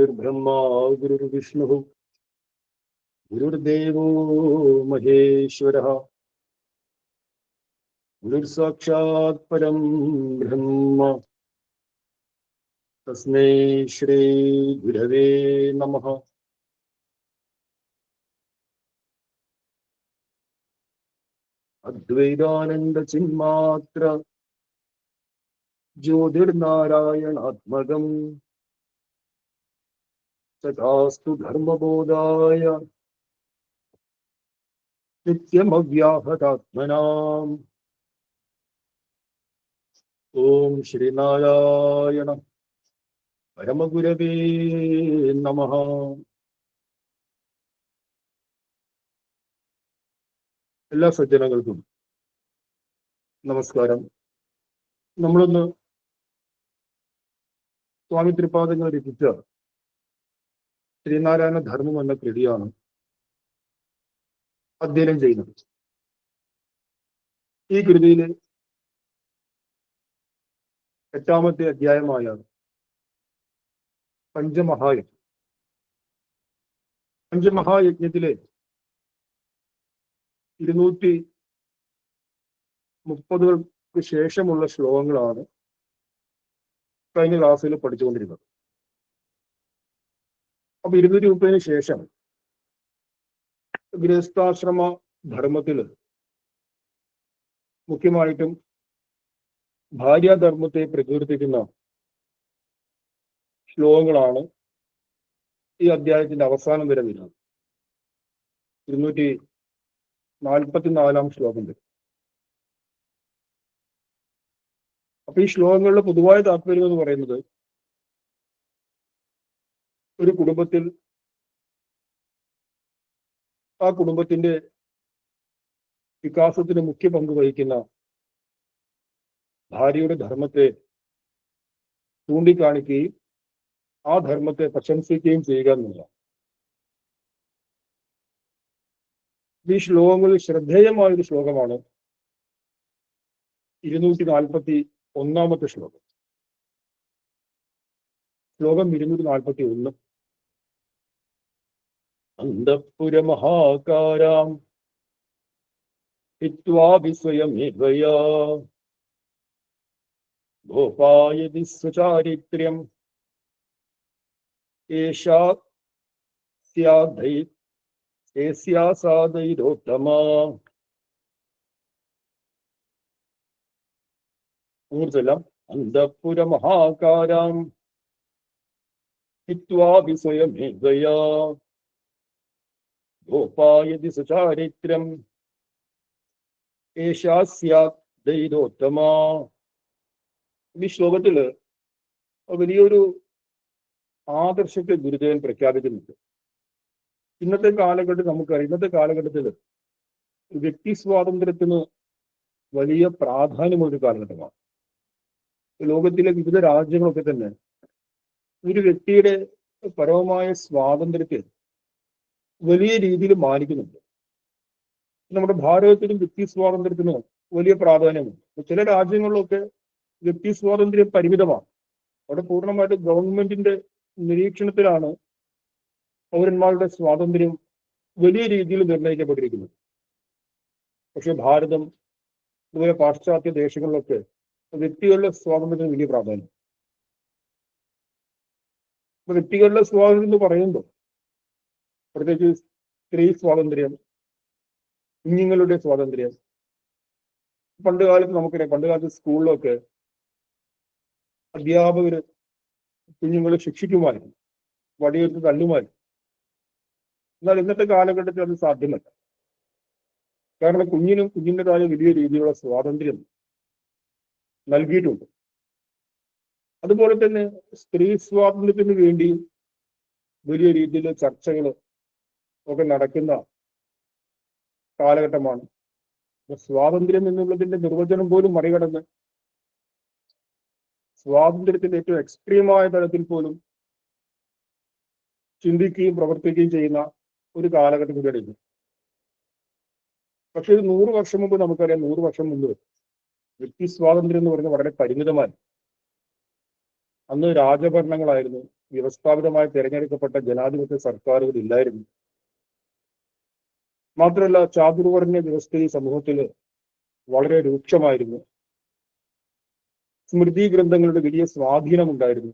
ब्रह्मा गुरुर्विष्णुः गुरुर्देवो महेश्वरः गुरुर्साक्षात् परं ब्रह्म तस्मै श्री गुरवे नमः। अद्वैतानंद चिन्मात्र ज्योतिर्नारायणात्मकम् तथास्तु धर्मबोधाय नित्यमव्याहतात्मनाम्। ओम श्रीनारायण परमगुरवे नमः। എല്ലാ സജ്ജനങ്ങൾക്കും നമസ്കാരം. നമ്മളൊന്ന് സ്വാമി തൃപാദങ്ങൾ രചിച്ച ശ്രീനാരായണ ധർമ്മം എന്ന കൃതിയാണ് അധ്യയനം ചെയ്യുന്നത്. ഈ കൃതിയിലെ 8ാമത്തെ അധ്യായമായ പഞ്ചമഹായജ്ഞത്തിലെ 230 ശേഷമുള്ള ശ്ലോകങ്ങളാണ് കഴിഞ്ഞ ക്ലാസ്സിൽ പഠിച്ചുകൊണ്ടിരുന്നത്. അപ്പൊ 230 ശേഷം ഗൃഹസ്ഥാശ്രമ ധർമ്മത്തില് മുഖ്യമായിട്ടും ഭാര്യാധർമ്മത്തെ പ്രകീർത്തിക്കുന്ന ശ്ലോകങ്ങളാണ് ഈ അധ്യായത്തിന്റെ അവസാനം വരെ വരുന്നത്. 244 ശ്ലോകം വരും. അപ്പൊ ഈ ശ്ലോകങ്ങളുടെ പൊതുവായ താല്പര്യം എന്ന് പറയുന്നത്, ഒരു കുടുംബത്തിൽ ആ കുടുംബത്തിന്റെ വികാസത്തിന് മുഖ്യ പങ്ക് വഹിക്കുന്ന ഭാര്യയുടെ ധർമ്മത്തെ ചൂണ്ടിക്കാണിക്കുകയും ആ ധർമ്മത്തെ പ്രശംസിക്കുകയും ചെയ്യുക എന്നുള്ളതാണ്. ഈ ശ്ലോകങ്ങളിൽ ശ്രദ്ധേയമായൊരു ശ്ലോകമാണ് 241 ശ്ലോകം. ശ്ലോകം 241. അന്തഃപുരമഹാകാരാം ഹിത്വാപി സ്വയമേവയാ ഗോപായതി സ്വചാരിത്ര്യം ഏഷാ സാദൈരോത്തമാ. ഊർജലം. അന്തഃപുരമഹാകാരാം ഹിത്വാപി സ്വയമേവയാ ഗോപായതി സ്വചാരിത്ര്യം ഏഷാ സ്യാദൈരോത്തമാ. ഈ ശ്ലോകത്തില് വലിയൊരു ആദർശത്തെ ഗുരുദേവൻ പ്രഖ്യാപിക്കുന്നുണ്ട്. ഇന്നത്തെ കാലഘട്ടത്തിൽ വ്യക്തി സ്വാതന്ത്ര്യത്തിന് വലിയ പ്രാധാന്യമുള്ള ഒരു കാലഘട്ടമാണ്. ലോകത്തിലെ വിവിധ രാജ്യങ്ങളൊക്കെ തന്നെ ഒരു വ്യക്തിയുടെ പരമമായ സ്വാതന്ത്ര്യത്തെ വലിയ രീതിയിൽ മാനിക്കുന്നുണ്ട്. നമ്മുടെ ഭാരതത്തിലും വ്യക്തി സ്വാതന്ത്ര്യത്തിന് വലിയ പ്രാധാന്യമുണ്ട്. ചില രാജ്യങ്ങളിലൊക്കെ വ്യക്തി സ്വാതന്ത്ര്യം പരിമിതമാണ്. അവിടെ പൂർണ്ണമായിട്ട് ഗവൺമെന്റിന്റെ നിരീക്ഷണത്തിലാണ് പൗരന്മാരുടെ സ്വാതന്ത്ര്യം വലിയ രീതിയിൽ നിർണ്ണയിക്കപ്പെട്ടിരിക്കുന്നത്. പക്ഷെ ഭാരതം, അതുപോലെ പാശ്ചാത്യ ദേശങ്ങളിലൊക്കെ വ്യക്തികളുടെ സ്വാതന്ത്ര്യത്തിന് വലിയ പ്രാധാന്യം. വ്യക്തികളുടെ സ്വാതന്ത്ര്യം എന്ന് പറയുമ്പോൾ പ്രത്യേകിച്ച് സ്ത്രീ സ്വാതന്ത്ര്യം, കുഞ്ഞുങ്ങളുടെ സ്വാതന്ത്ര്യം. പണ്ട് കാലത്ത് സ്കൂളിലൊക്കെ അധ്യാപകര് കുഞ്ഞുങ്ങളെ ശിക്ഷിക്കുമായിരുന്നു, വടിയെടുത്ത് തല്ലുമായിരുന്നു. എന്നാൽ ഇന്നത്തെ കാലഘട്ടത്തിൽ അത് സാധ്യമല്ല. കാരണം കുഞ്ഞിൻ്റെതായ വലിയ രീതിയിലുള്ള സ്വാതന്ത്ര്യം നൽകിയിട്ടുണ്ട്. അതുപോലെ തന്നെ സ്ത്രീ സ്വാതന്ത്ര്യത്തിന് വേണ്ടിയും വലിയ രീതിയിൽ ചർച്ചകൾ ഒക്കെ നടക്കുന്ന കാലഘട്ടമാണ്. സ്വാതന്ത്ര്യം എന്നുള്ളതിന്റെ നിർവചനം പോലും മറികടന്ന് സ്വാതന്ത്ര്യത്തിന്റെ ഏറ്റവും എക്സ്ട്രീമായ തലത്തിൽ പോലും ചിന്തിക്കുകയും പ്രവർത്തിക്കുകയും ചെയ്യുന്ന ഒരു കാലഘട്ടം കൂടിയാണ്. പക്ഷെ ഒരു 100 വർഷം മുമ്പ് നമുക്കറിയാം, 100 വർഷം മുമ്പ് വ്യക്തി സ്വാതന്ത്ര്യം എന്ന് പറയുന്നത് വളരെ പരിമിതമായി. അന്ന് രാജഭരണങ്ങളായിരുന്നു, വ്യവസ്ഥാപിതമായി തിരഞ്ഞെടുക്കപ്പെട്ട ജനാധിപത്യ സർക്കാരുകൾ ഇല്ലായിരുന്നു. മാത്രമല്ല, ചാതുർവർണ്ണ വ്യവസ്ഥ ഈ സമൂഹത്തിൽ വളരെ രൂക്ഷമായിരുന്നു. സ്മൃതി ഗ്രന്ഥങ്ങളുടെ വലിയ സ്വാധീനമുണ്ടായിരുന്നു.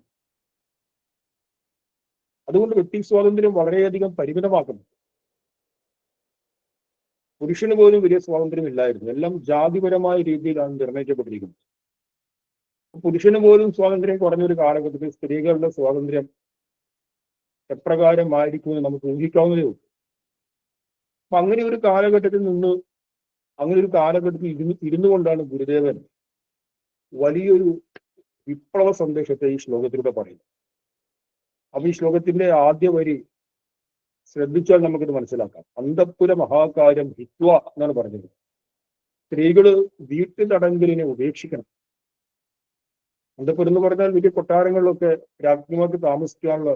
അതുകൊണ്ട് വ്യക്തി സ്വാതന്ത്ര്യം വളരെയധികം പരിമിതമാക്കുന്നു. പുരുഷന് പോലും വലിയ സ്വാതന്ത്ര്യം ഇല്ലായിരുന്നു. എല്ലാം ജാതിപരമായ രീതിയിലാണ് നിർണയിക്കപ്പെട്ടിരിക്കുന്നത്. പുരുഷന് പോലും സ്വാതന്ത്ര്യം കുറഞ്ഞൊരു കാലഘട്ടത്തിൽ സ്ത്രീകളുടെ സ്വാതന്ത്ര്യം എപ്രകാരമായിരിക്കുമെന്ന് നമുക്ക് ഊഹിക്കാവുന്നതേ ഉള്ളൂ. അപ്പൊ അങ്ങനെ ഒരു കാലഘട്ടത്തിൽ ഇരുന്നു കൊണ്ടാണ് ഗുരുദേവൻ വലിയൊരു വിപ്ലവ സന്ദേശത്തെ ഈ ശ്ലോകത്തിലൂടെ പറയുന്നത്. അപ്പൊ ഈ ശ്ലോകത്തിന്റെ ആദ്യ വരി ശ്രദ്ധിച്ചാൽ നമുക്കിത് മനസ്സിലാക്കാം. അന്തഃപുര മഹാകാര്യം ഹിത്വ എന്നാണ് പറഞ്ഞത്. സ്ത്രീകള് വീട്ടുതടങ്കലിനെ ഉപേക്ഷിക്കണം. അന്തഃപുരം എന്ന് പറഞ്ഞാൽ വലിയ കൊട്ടാരങ്ങളിലൊക്കെ രാജ്ഞിമാർക്ക് താമസിക്കാനുള്ള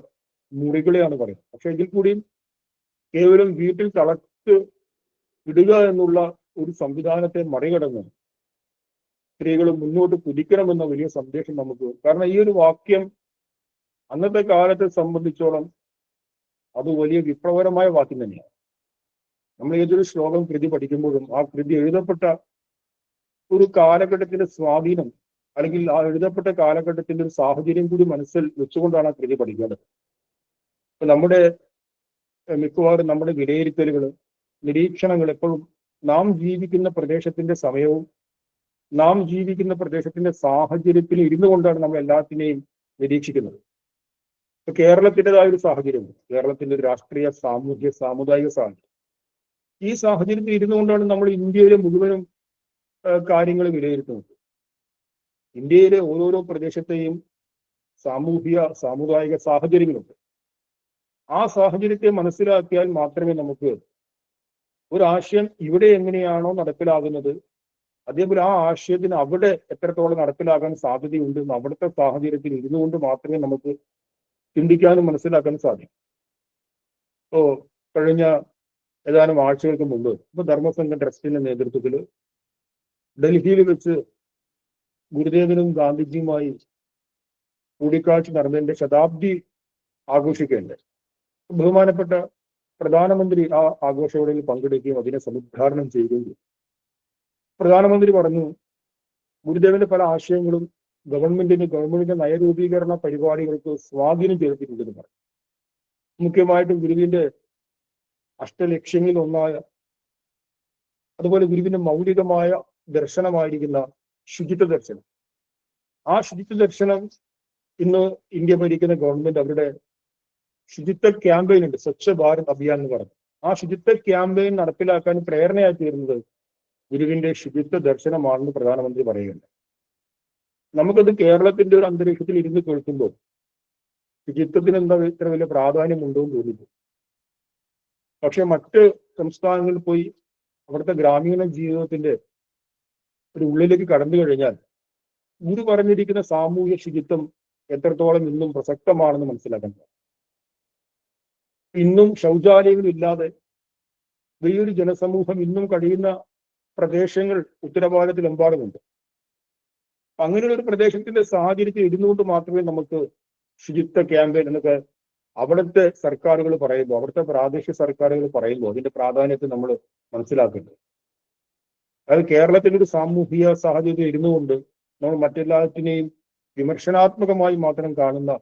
മുറികളെയാണ് പറയുന്നത്. പക്ഷെ ഇതിൽ കൂടിയും കേവലം വീട്ടിൽ തളച്ച് ഇടുക എന്നുള്ള ഒരു സംവിധാനത്തെ മറികടന്ന് സ്ത്രീകൾ മുന്നോട്ട് കുതിക്കണമെന്ന വലിയ സന്ദേശം നമുക്ക്. കാരണം ഈ ഒരു വാക്യം അന്നത്തെ കാലത്തെ സംബന്ധിച്ചോളം അത് വലിയ വിപ്ലവകരമായ വാക്യം തന്നെയാണ്. നമ്മൾ ഏതൊരു ശ്ലോകം കൃതി പഠിക്കുമ്പോഴും ആ കൃതി എഴുതപ്പെട്ട ഒരു കാലഘട്ടത്തിന്റെ സ്വാധീനം അല്ലെങ്കിൽ ആ എഴുതപ്പെട്ട കാലഘട്ടത്തിന്റെ ഒരു സാഹചര്യം കൂടി മനസ്സിൽ വെച്ചുകൊണ്ടാണ് ആ കൃതി പഠിക്കേണ്ടത്. ഇപ്പൊ നമ്മുടെ മിക്കവാറും നമ്മുടെ വിലയിരുത്തലുകൾ, നിരീക്ഷണങ്ങൾ എപ്പോഴും നാം ജീവിക്കുന്ന പ്രദേശത്തിന്റെ സമയവും നാം ജീവിക്കുന്ന പ്രദേശത്തിന്റെ സാഹചര്യത്തിൽ ഇരുന്നു കൊണ്ടാണ് നമ്മൾ എല്ലാത്തിനെയും നിരീക്ഷിക്കുന്നത്. ഇപ്പൊ കേരളത്തിൻ്റെതായ ഒരു സാഹചര്യമുണ്ട്. കേരളത്തിന്റെ ഒരു രാഷ്ട്രീയ, സാമൂഹ്യ, സാമുദായിക സാഹചര്യം. ഈ സാഹചര്യത്തിൽ ഇരുന്നു കൊണ്ടാണ് നമ്മൾ ഇന്ത്യയിലെ മുഴുവനും കാര്യങ്ങൾ വിലയിരുത്തുന്നത്. ഇന്ത്യയിലെ ഓരോരോ പ്രദേശത്തെയും സാമൂഹ്യ, സാമുദായിക സാഹചര്യങ്ങളുണ്ട്. ആ സാഹചര്യത്തെ മനസ്സിലാക്കിയാൽ മാത്രമേ നമുക്ക് ഒരു ആശയം ഇവിടെ എങ്ങനെയാണോ നടപ്പിലാകുന്നത്, അതേപോലെ ആ ആശയത്തിന് അവിടെ എത്രത്തോളം നടപ്പിലാകാൻ സാധ്യതയുണ്ടെന്ന് അവിടുത്തെ സാഹചര്യത്തിൽ ഇരുന്നുകൊണ്ട് മാത്രമേ നമുക്ക് ചിന്തിക്കാനും മനസ്സിലാക്കാനും സാധിക്കും. ഇപ്പോ കഴിഞ്ഞ ഏതാനും ആഴ്ചകൾക്ക് മുമ്പ് ധർമ്മസംഘം ട്രസ്റ്റിന്റെ നേതൃത്വത്തിൽ ഡൽഹിയിൽ വെച്ച് ഗുരുദേവനും ഗാന്ധിജിയുമായി കൂടിക്കാഴ്ച നടന്നതിന്റെ ശതാബ്ദി ആഘോഷിക്കേണ്ടത്. ബഹുമാനപ്പെട്ട പ്രധാനമന്ത്രി ആ ആഘോഷവേളയിൽ പങ്കെടുക്കുകയും അതിനെ സമുദ്ഘാടനം ചെയ്യുകയും ചെയ്തു. പ്രധാനമന്ത്രി പറഞ്ഞു, ഗുരുദേവന്റെ പല ആശയങ്ങളും ഗവൺമെന്റിന്റെ നയരൂപീകരണ പരിപാടികൾക്ക് സ്വാധീനം ചെലുത്തിയിട്ടുണ്ടെന്ന് പറഞ്ഞു. മുഖ്യമായിട്ടും ഗുരുവിന്റെ അഷ്ടലക്ഷ്യങ്ങളിൽ ഒന്നായ, അതുപോലെ ഗുരുവിന്റെ മൗലികമായ ദർശനമായിരിക്കുന്ന ശുചിത്വ ദർശനം. ആ ശുചിത്വ ദർശനം ഇന്ന് ഇന്ത്യ ഭരിക്കുന്ന ഗവൺമെന്റ് അവരുടെ ശുചിത്വ ക്യാമ്പയിൻ ഉണ്ട്, സ്വച്ഛ ഭാരത് അഭിയാൻ എന്ന് പറഞ്ഞു. ആ ശുചിത്വ ക്യാമ്പയിൻ നടപ്പിലാക്കാൻ പ്രേരണയായി തീരുന്നത് ഗുരുവിന്റെ ശുചിത്വ ദർശനമാണെന്ന് പ്രധാനമന്ത്രി പറയുകയുണ്ട്. നമുക്കത് കേരളത്തിന്റെ ഒരു അന്തരീക്ഷത്തിൽ ഇരുന്ന് കേൾക്കുമ്പോൾ ശുചിത്വത്തിന് എന്താ ഇത്ര വലിയ പ്രാധാന്യമുണ്ടോ എന്ന് തോന്നിപ്പോ. പക്ഷെ മറ്റ് സംസ്ഥാനങ്ങളിൽ പോയി അവിടുത്തെ ഗ്രാമീണ ജീവിതത്തിന്റെ ഒരു ഉള്ളിലേക്ക് കടന്നു കഴിഞ്ഞാൽ ഗുരു പറഞ്ഞിരിക്കുന്ന സാമൂഹ്യ ശുചിത്വം എത്രത്തോളം ഇന്നും പ്രസക്തമാണെന്ന് മനസ്സിലാക്കാൻ സാധിക്കും. ഇന്നും ശൗചാലയങ്ങളില്ലാതെ വലിയൊരു ജനസമൂഹം ഇന്നും കഴിയുന്ന പ്രദേശങ്ങൾ ഉത്തരഭാരതത്തിലെമ്പാടുമുണ്ട്. അങ്ങനെയുള്ള ഒരു പ്രദേശത്തിന്റെ സാഹചര്യത്തിൽ ഇരുന്നുകൊണ്ട് മാത്രമേ നമുക്ക് ശുചിത്വ ക്യാമ്പയിൻ എന്നൊക്കെ അവിടുത്തെ സർക്കാരുകൾ പറയുമ്പോൾ, അവിടുത്തെ പ്രാദേശിക സർക്കാരുകൾ പറയുമ്പോൾ അതിന്റെ പ്രാധാന്യത്തെ നമ്മൾ മനസ്സിലാക്കുന്നുണ്ട്. അതായത് കേരളത്തിന്റെ ഒരു സാമൂഹിക സാഹചര്യം ഇരുന്നുകൊണ്ട് നമ്മൾ മറ്റെല്ലാത്തിനെയും വിമർശനാത്മകമായി മാത്രം കാണുന്ന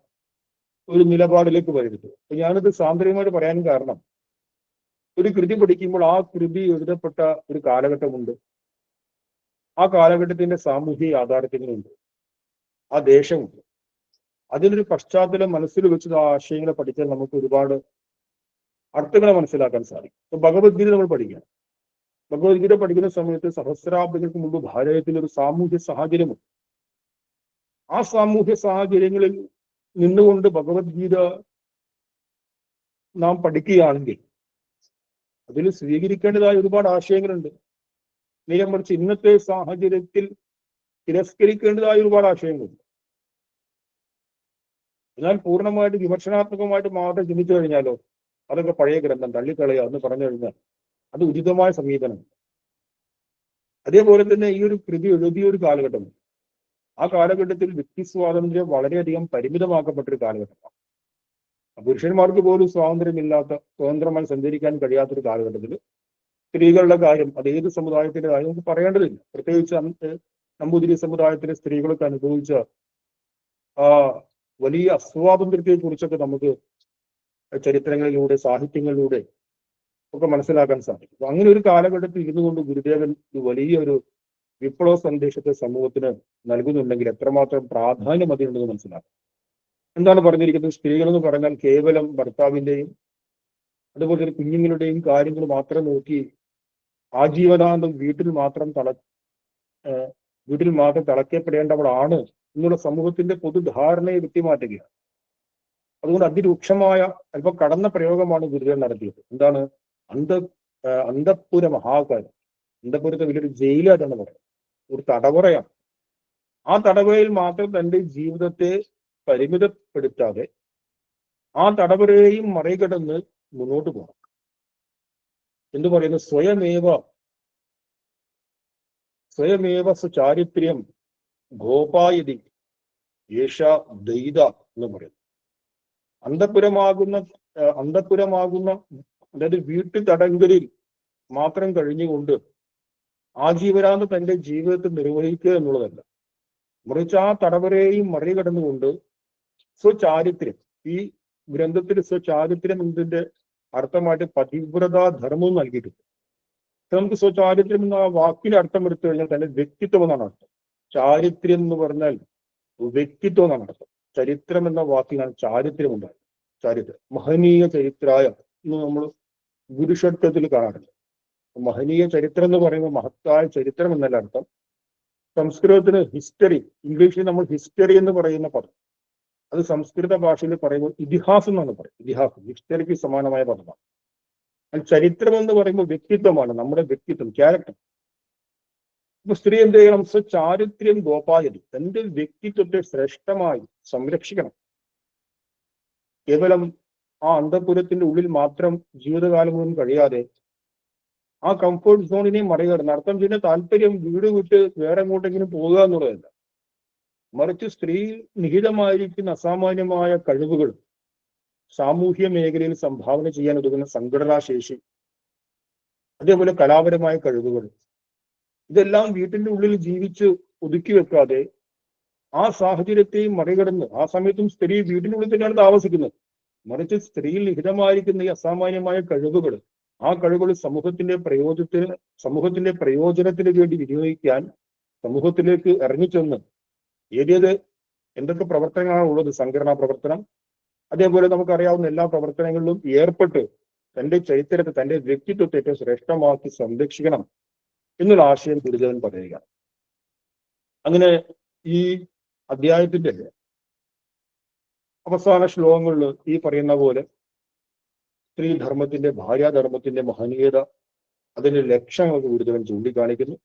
ഒരു നിലപാടിലേക്ക് വരുന്നത്. അപ്പൊ ഞാനിത് സാന്ദ്രമായിട്ട് പറയാൻ കാരണം, ഒരു കൃതി പഠിക്കുമ്പോൾ ആ കൃതി എഴുതപ്പെട്ട ഒരു കാലഘട്ടമുണ്ട്, ആ കാലഘട്ടത്തിന്റെ സാമൂഹിക യാഥാർത്ഥ്യങ്ങളുണ്ട്, ആ ദേശമുണ്ട്. അതിനൊരു പശ്ചാത്തലം മനസ്സിൽ വെച്ച് ആ ആശയങ്ങളെ പഠിച്ചാൽ നമുക്ക് ഒരുപാട് അർത്ഥങ്ങളെ മനസ്സിലാക്കാൻ സാധിക്കും. ഇപ്പൊ ഭഗവത്ഗീത നമ്മൾ പഠിക്കണം. ഭഗവത്ഗീത പഠിക്കുന്ന സമയത്ത് സഹസ്രാബ്ദങ്ങൾക്ക് മുമ്പ് ഭാരതത്തിൽ ഒരു സാമൂഹ്യ സാഹചര്യമുണ്ട്. ആ സാമൂഹ്യ സാഹചര്യങ്ങളിൽ നിന്നുകൊണ്ട് ഭഗവത്ഗീത നാം പഠിക്കുകയാണെങ്കിൽ അതിൽ സ്വീകരിക്കേണ്ടതായ ഒരുപാട് ആശയങ്ങളുണ്ട്. നേരെ മറിച്ച് ഇന്നത്തെ സാഹചര്യത്തിൽ തിരസ്കരിക്കേണ്ടതായ ഒരുപാട് ആശയങ്ങളുണ്ട്. എന്നാൽ പൂർണ്ണമായിട്ട് വിമർശനാത്മകമായിട്ട് മാത്രം ചിന്തിച്ചു കഴിഞ്ഞാലോ അതൊക്കെ പഴയ ഗ്രന്ഥം തള്ളിക്കളയുക എന്ന് പറഞ്ഞു കഴിഞ്ഞാൽ അത് ഉചിതമായ സമീപനം. അതേപോലെ തന്നെ ഈ ഒരു കൃതി എഴുതിയ ഒരു കാലഘട്ടം, ആ കാലഘട്ടത്തിൽ വ്യക്തി സ്വാതന്ത്ര്യം വളരെയധികം പരിമിതമാക്കപ്പെട്ടൊരു കാലഘട്ടമാണ്. പുരുഷന്മാർക്ക് പോലും സ്വതന്ത്രമായി സഞ്ചരിക്കാൻ കഴിയാത്തൊരു കാലഘട്ടത്തിൽ സ്ത്രീകളുടെ കാര്യം, അത് ഏത് സമുദായത്തിന്റെ കാര്യം നമുക്ക് പറയേണ്ടതില്ല. പ്രത്യേകിച്ച് നമ്പൂതിരി സമുദായത്തിലെ സ്ത്രീകൾക്ക് അനുഭവിച്ച ആ വലിയ അസ്വാതന്ത്ര്യത്തെ കുറിച്ചൊക്കെ നമുക്ക് ചരിത്രങ്ങളിലൂടെ, സാഹിത്യങ്ങളിലൂടെ ഒക്കെ മനസ്സിലാക്കാൻ സാധിക്കും. അപ്പൊ അങ്ങനെ ഒരു കാലഘട്ടത്തിൽ ഇരുന്നു കൊണ്ട് ഗുരുദേവൻ വലിയൊരു വിപ്ലവ സന്ദേശത്തെ സമൂഹത്തിന് നൽകുന്നുണ്ടെങ്കിൽ എത്രമാത്രം പ്രാധാന്യം അതിനുണ്ടെന്ന് മനസ്സിലാക്കും. എന്താണ് പറഞ്ഞിരിക്കുന്നത്? സ്ത്രീകൾ എന്ന് പറഞ്ഞാൽ കേവലം ഭർത്താവിന്റെയും അതുപോലെ തന്നെ കുഞ്ഞുങ്ങളുടെയും കാര്യങ്ങൾ മാത്രം നോക്കി ആജീവനാന്തം വീട്ടിൽ മാത്രം തളയ്ക്കപ്പെടേണ്ടവളാണ് എന്നുള്ള സമൂഹത്തിന്റെ പൊതുധാരണയെ വ്യക്തിമാറ്റുകയാണ്. അതുകൊണ്ട് അതിരൂക്ഷമായ അല്പം കടന്ന പ്രയോഗമാണ് ഗുരുദേവൻ നടത്തിയത്. എന്താണ്? അന്തഃപുര മഹാകാര്യം. അന്തഃപുരത്തെ വലിയൊരു ജയിലായിട്ടാണ് പറയുന്നത്, ഒരു തടവറയാണ്. ആ തടവറയിൽ മാത്രം തന്റെ ജീവിതത്തെ പരിമിതപ്പെടുത്താതെ ആ തടവറയെയും മറികടന്ന് മുന്നോട്ട് പോകണം. എന്തു പറയുന്നു? സ്വയമേവ സുചാരിത്ര്യം ഗോപായതി യേശ ദൈത എന്ന് പറയുന്നു. അന്തഃപുരമാകുന്ന അതായത് വീട്ടു തടങ്കലിൽ മാത്രം കഴിഞ്ഞുകൊണ്ട് ആജീവനാന്തം തന്റെ ജീവിതത്തിൽ നിർവഹിക്കുക എന്നുള്ളതല്ല, മറിച്ച് ആ തടവരെയും മറികടന്നുകൊണ്ട് സ്വചാരിത്ര്യം. ഈ ഗ്രന്ഥത്തിൽ സ്വചാരിത്രം എന്നതിന്റെ അർത്ഥമായിട്ട് പതിവ്രതാ ധർമ്മവും നൽകിയിട്ടുണ്ട്. നമുക്ക് സ്വചാരിത്രം എന്ന ആ വാക്കിന് അർത്ഥം എടുത്തു കഴിഞ്ഞാൽ തന്നെ വ്യക്തിത്വം എന്നാണ് അർത്ഥം. ചാരിത്രം എന്ന് പറഞ്ഞാൽ വ്യക്തിത്വം എന്നാണ് അർത്ഥം. ചരിത്രം എന്ന വാക്കിനാണ് ചാരിത്രം ഉണ്ടായത്. ചരിത്രം മഹനീയ ചരിത്രായ എന്ന് നമ്മൾ ഗുരുഷത്വത്തിൽ കാണാറുണ്ട്. മഹനീയ ചരിത്രം എന്ന് പറയുമ്പോൾ മഹത്തായ ചരിത്രം എന്നല്ല അർത്ഥം. സംസ്കൃതത്തിന് ഹിസ്റ്ററി, ഇംഗ്ലീഷിൽ നമ്മൾ ഹിസ്റ്ററി എന്ന് പറയുന്ന പദം, അത് സംസ്കൃത ഭാഷയിൽ പറയുമ്പോൾ ഇതിഹാസം എന്നാണ് പറയുന്നത്. ഇതിഹാസം ഹിസ്റ്ററിക്ക് സമാനമായ പദമാണ്. ചരിത്രം എന്ന് പറയുമ്പോൾ വ്യക്തിത്വമാണ്, നമ്മുടെ വ്യക്തിത്വം, ക്യാരക്ടർ. അപ്പൊ സ്ത്രീ എന്ത് ചെയ്യണം? ചാരിത്ര്യം ഗോപായതി, തന്റെ വ്യക്തിത്വത്തെ ശ്രേഷ്ഠമായി സംരക്ഷിക്കണം. കേവലം ആ അന്തഃപുരത്തിന്റെ ഉള്ളിൽ മാത്രം ജീവിതകാലം മുഴുവൻ കഴിയാതെ ആ കംഫർട്ട് സോണിനെ മറികടന്ന്, അർത്ഥം ചെയ്യുന്ന താല്പര്യം വീട് വിട്ട് വേറെ എങ്ങോട്ടെങ്കിലും പോകുക എന്നുള്ളതല്ല, മറിച്ച് സ്ത്രീയിൽ നിഹിതമായിരിക്കുന്ന അസാമാന്യമായ കഴിവുകൾ, സാമൂഹ്യ മേഖലയിൽ സംഭാവന ചെയ്യാൻ ഉതകുന്ന സംഘടനാ ശേഷി, അതേപോലെ കലാപരമായ കഴിവുകൾ, ഇതെല്ലാം വീട്ടിന്റെ ഉള്ളിൽ ജീവിച്ച് ഒതുക്കി വെക്കാതെ ആ സാഹചര്യത്തെയും മറികടന്ന്, ആ സമയത്തും സ്ത്രീ വീട്ടിനുള്ളിൽ തന്നെയാണ് താമസിക്കുന്നത്, മറിച്ച് സ്ത്രീയിൽ നിഹിതമായിരിക്കുന്ന ഈ അസാമാന്യമായ കഴിവുകൾ, ആ കഴിവുകൾ സമൂഹത്തിന്റെ പ്രയോജനത്തിന് വേണ്ടി വിനിയോഗിക്കാൻ സമൂഹത്തിലേക്ക് ഇറങ്ങിച്ചെന്ന് എന്തൊക്കെ പ്രവർത്തനങ്ങളാണ് ഉള്ളത്, സംഘടനാ പ്രവർത്തനം, അതേപോലെ നമുക്കറിയാവുന്ന എല്ലാ പ്രവർത്തനങ്ങളിലും ഏർപ്പെട്ട് തന്റെ ചരിത്രത്തെ, തന്റെ വ്യക്തിത്വത്തെ ഏറ്റവും ശ്രേഷ്ഠമാക്കി സംരക്ഷിക്കണം എന്നുള്ള ആശയം ഗുരുദേവൻ പറയുക. അങ്ങനെ ഈ അധ്യായത്തിന്റെ അവസാന ശ്ലോകങ്ങളിൽ ഈ പറയുന്ന പോലെ സ്ത്രീധർമ്മത്തിന്റെ, ഭാര്യാധർമ്മത്തിന്റെ മഹനീയത, അതിന്റെ ലക്ഷ്യങ്ങളൊക്കെ ഗുരുദേവൻ ചൂണ്ടിക്കാണിക്കുന്നു.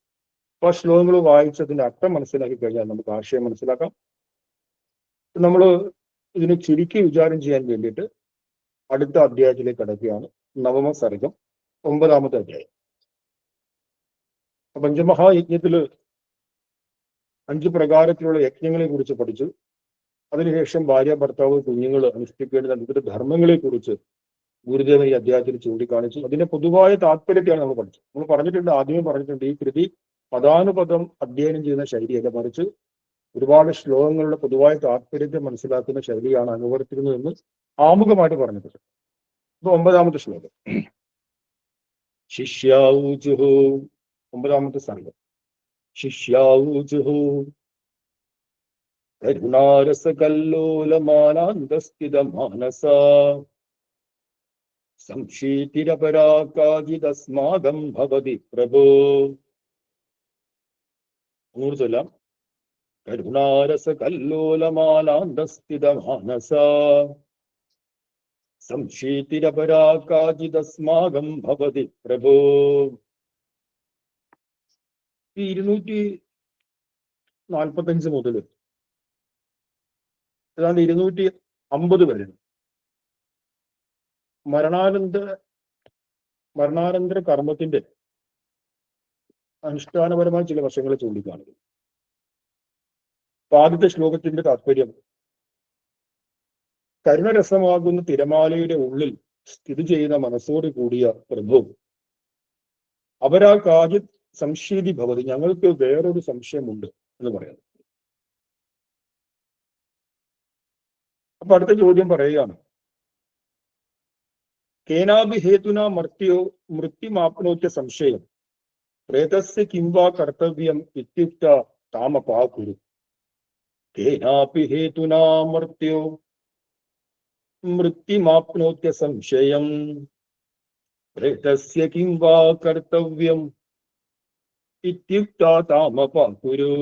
അപ്പൊ ആ ശ്ലോകങ്ങൾ വായിച്ചതിന്റെ അർത്ഥം മനസ്സിലാക്കി കഴിഞ്ഞാൽ നമുക്ക് ആശയം മനസ്സിലാക്കാം. നമ്മൾ ഇതിനെ ചുരുക്കി വിചാരം ചെയ്യാൻ വേണ്ടിയിട്ട് അടുത്ത അധ്യായത്തിലേക്ക് കടക്കുകയാണ്. നവമ സർഗം, 9ാമത്തെ അധ്യായം. പഞ്ചമഹായജ്ഞത്തില് 5 പ്രകാരത്തിലുള്ള യജ്ഞങ്ങളെ കുറിച്ച് പഠിച്ചു. അതിനുശേഷം ഭാര്യ, ഭർത്താവ്, കുഞ്ഞുങ്ങൾ അനുഷ്ഠിക്കേണ്ട വിവിധ ധർമ്മങ്ങളെ കുറിച്ച് ഗുരുദേവൻ ഈ അധ്യായത്തിൽ ചൂണ്ടിക്കാണിച്ചു. അതിന്റെ പൊതുവായ താല്പര്യത്തെയാണ് നമ്മൾ പഠിച്ചത്. നമ്മൾ പറഞ്ഞിട്ടുണ്ട്, ആദ്യമേ പറഞ്ഞിട്ടുണ്ട്, ഈ കൃതി പദാനുപദം അധ്യയനം ചെയ്യുന്ന ശൈലിയല്ല, മറിച്ച് ഒരുപാട് ശ്ലോകങ്ങളുടെ പൊതുവായ താല്പര്യത്തെ മനസ്സിലാക്കുന്ന ശൈലിയാണ് അനുവർത്തിക്കുന്നതെന്ന് ആമുഖമായിട്ട് പറഞ്ഞിട്ടുണ്ട്. ഇപ്പൊ 9ാമത്തെ ശ്ലോകം. ശിഷ്യാഊചുഹു, 9ാമത്തെ സർഗം. ശിഷ്യാഊചുഹു കരുണാരസകല്ലോലമാനാന്തസ്ഥിത മാനസ സംക്ഷീതിരപരാകാജിതസ്മാകം ഭവതി പ്രഭോ. ഒന്നുകൂടി ചൊല്ലാം. കരുണാരസകല്ലോലമാനാന്തസ്ഥിത മാനസ സംക്ഷീതിരപരാകാജിതസ്മാകം ഭവതി പ്രഭോ. ഈ 245 മുതൽ ഏതാണ്ട് 250 വരെ മരണാനന്തര കർമ്മത്തിന്റെ അനുഷ്ഠാനപരമായ ചില വശങ്ങളെ ചൂണ്ടിക്കാണിക്കും. ആദ്യത്തെ ശ്ലോകത്തിന്റെ താല്പര്യം കരുണരസമാകുന്ന തിരമാലയുടെ ഉള്ളിൽ സ്ഥിതി ചെയ്യുന്ന മനസ്സോട് കൂടിയ പ്രഭു അവരാ കാജി സംശീതി ഭവതി, ഞങ്ങൾക്ക് വേറൊരു സംശയമുണ്ട് എന്ന് പറയുന്നു. അപ്പൊ അടുത്ത ചോദ്യം പറയുകയാണ്, കേനാഭി ഹേതുന മൃത്യുമാപ്നോത്യ സംശയം പ്രേതസ്യ കിം വാ കർത്തവ്യം ഇത്യുക്ത താമപാകുരു. കേനാപി ഹേതുനാ മൃത്യുമാപ്നോത്യ സംശയം പ്രേതസ്യ കിം വാ കർത്തവ്യം ഇത്യുക്ത താമപാകുരു.